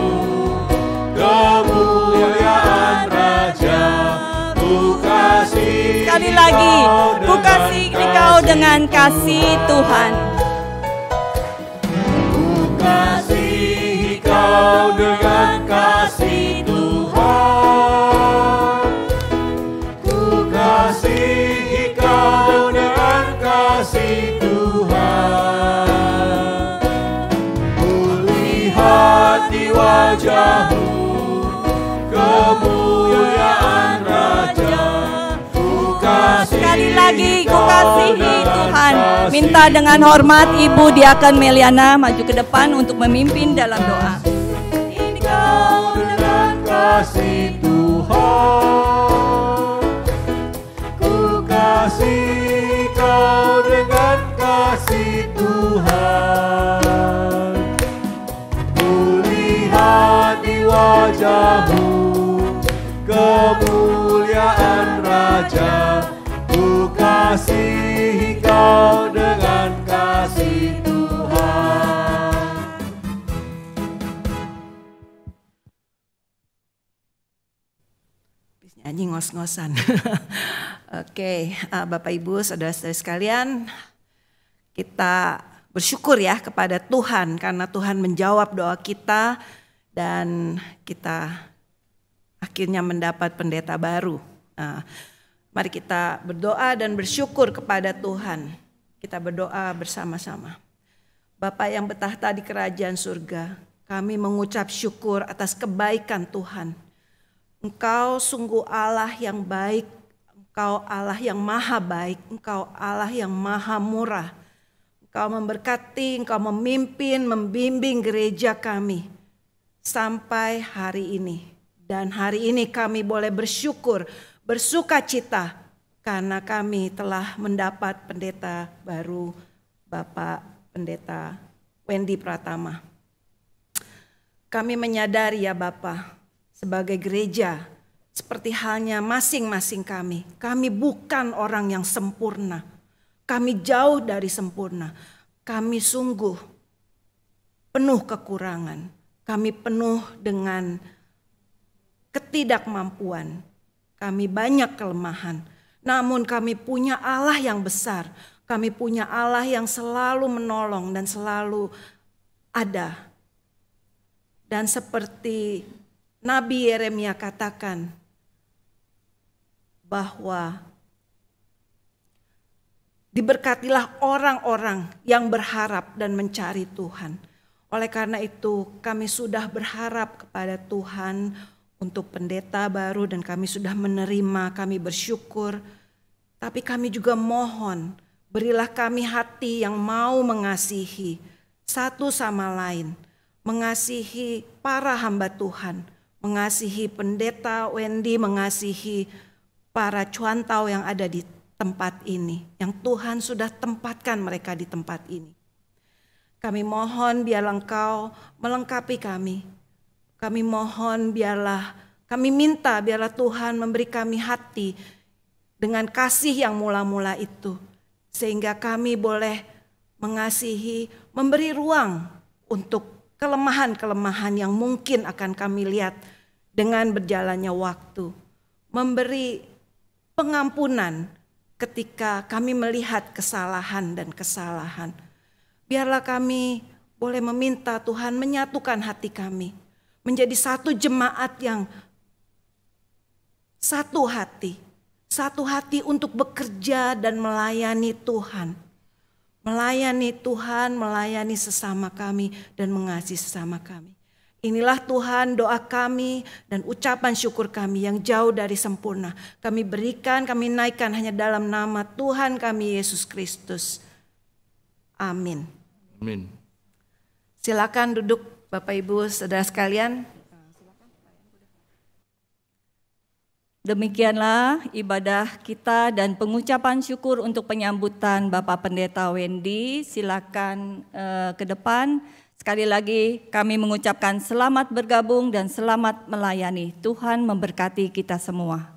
kemuliaan Raja. Ku kasih Sekali lagi, ku kasih kau dengan kasih Tuhan. Kasih kau dengan kasih Tuhan. Ku kasih kau dengan kasih Tuhan. Ku lihat di wajahmu kemuliaan Raja. Ku kasih Sekali lagi, ku kasihi Tuhan. Minta dengan hormat Ibu Diakon Meliana maju ke depan untuk memimpin dalam doa. Ini kau dengan kasih Tuhan. Ku kasih kau dengan kasih Tuhan. Ku lihat di wajahmu kemuliaan Raja. Ku kasih kau dengan kasih Tuhan. Nyanyi ngos-ngosan. Oke, Bapak Ibu, saudara-saudara sekalian, kita bersyukur ya kepada Tuhan karena Tuhan menjawab doa kita dan kita akhirnya mendapat pendeta baru. Mari kita berdoa dan bersyukur kepada Tuhan. Kita berdoa bersama-sama. Bapa yang bertahta di kerajaan surga, kami mengucap syukur atas kebaikan Tuhan. Engkau sungguh Allah yang baik, Engkau Allah yang maha baik, Engkau Allah yang maha murah. Engkau memberkati, Engkau memimpin, membimbing gereja kami sampai hari ini. Dan hari ini kami boleh bersyukur, bersuka cita karena kami telah mendapat pendeta baru, Bapak Pendeta Wendy Pratama. Kami menyadari ya Bapak, sebagai gereja seperti halnya masing-masing kami bukan orang yang sempurna. Kami jauh dari sempurna. Kami sungguh penuh kekurangan. Kami penuh dengan ketidakmampuan. Kami banyak kelemahan, namun kami punya Allah yang besar. Kami punya Allah yang selalu menolong dan selalu ada. Dan seperti Nabi Yeremia katakan bahwa diberkatilah orang-orang yang berharap dan mencari Tuhan. Oleh karena itu kami sudah berharap kepada Tuhan untuk pendeta baru dan kami sudah menerima, kami bersyukur. Tapi kami juga mohon, berilah kami hati yang mau mengasihi satu sama lain. Mengasihi para hamba Tuhan, mengasihi pendeta Wendy, mengasihi para cuantau yang ada di tempat ini. Yang Tuhan sudah tempatkan mereka di tempat ini. Kami mohon biarlah Engkau melengkapi kami. Kami mohon kami minta biarlah Tuhan memberi kami hati dengan kasih yang mula-mula itu. Sehingga kami boleh mengasihi, memberi ruang untuk kelemahan-kelemahan yang mungkin akan kami lihat dengan berjalannya waktu. Memberi pengampunan ketika kami melihat kesalahan dan kesalahan. Biarlah kami boleh meminta Tuhan menyatukan hati kami. menjadi satu jemaat yang satu hati. Satu hati untuk bekerja dan melayani Tuhan. Melayani Tuhan, melayani sesama kami dan mengasihi sesama kami. Inilah Tuhan doa kami dan ucapan syukur kami yang jauh dari sempurna. Kami berikan, kami naikkan hanya dalam nama Tuhan kami Yesus Kristus. Amin. Amin. Silakan duduk Bapak Ibu Saudara sekalian. Demikianlah ibadah kita dan pengucapan syukur untuk penyambutan Bapak Pendeta Wendy. Silakan ke depan. Sekali lagi kami mengucapkan selamat bergabung dan selamat melayani. Tuhan memberkati kita semua.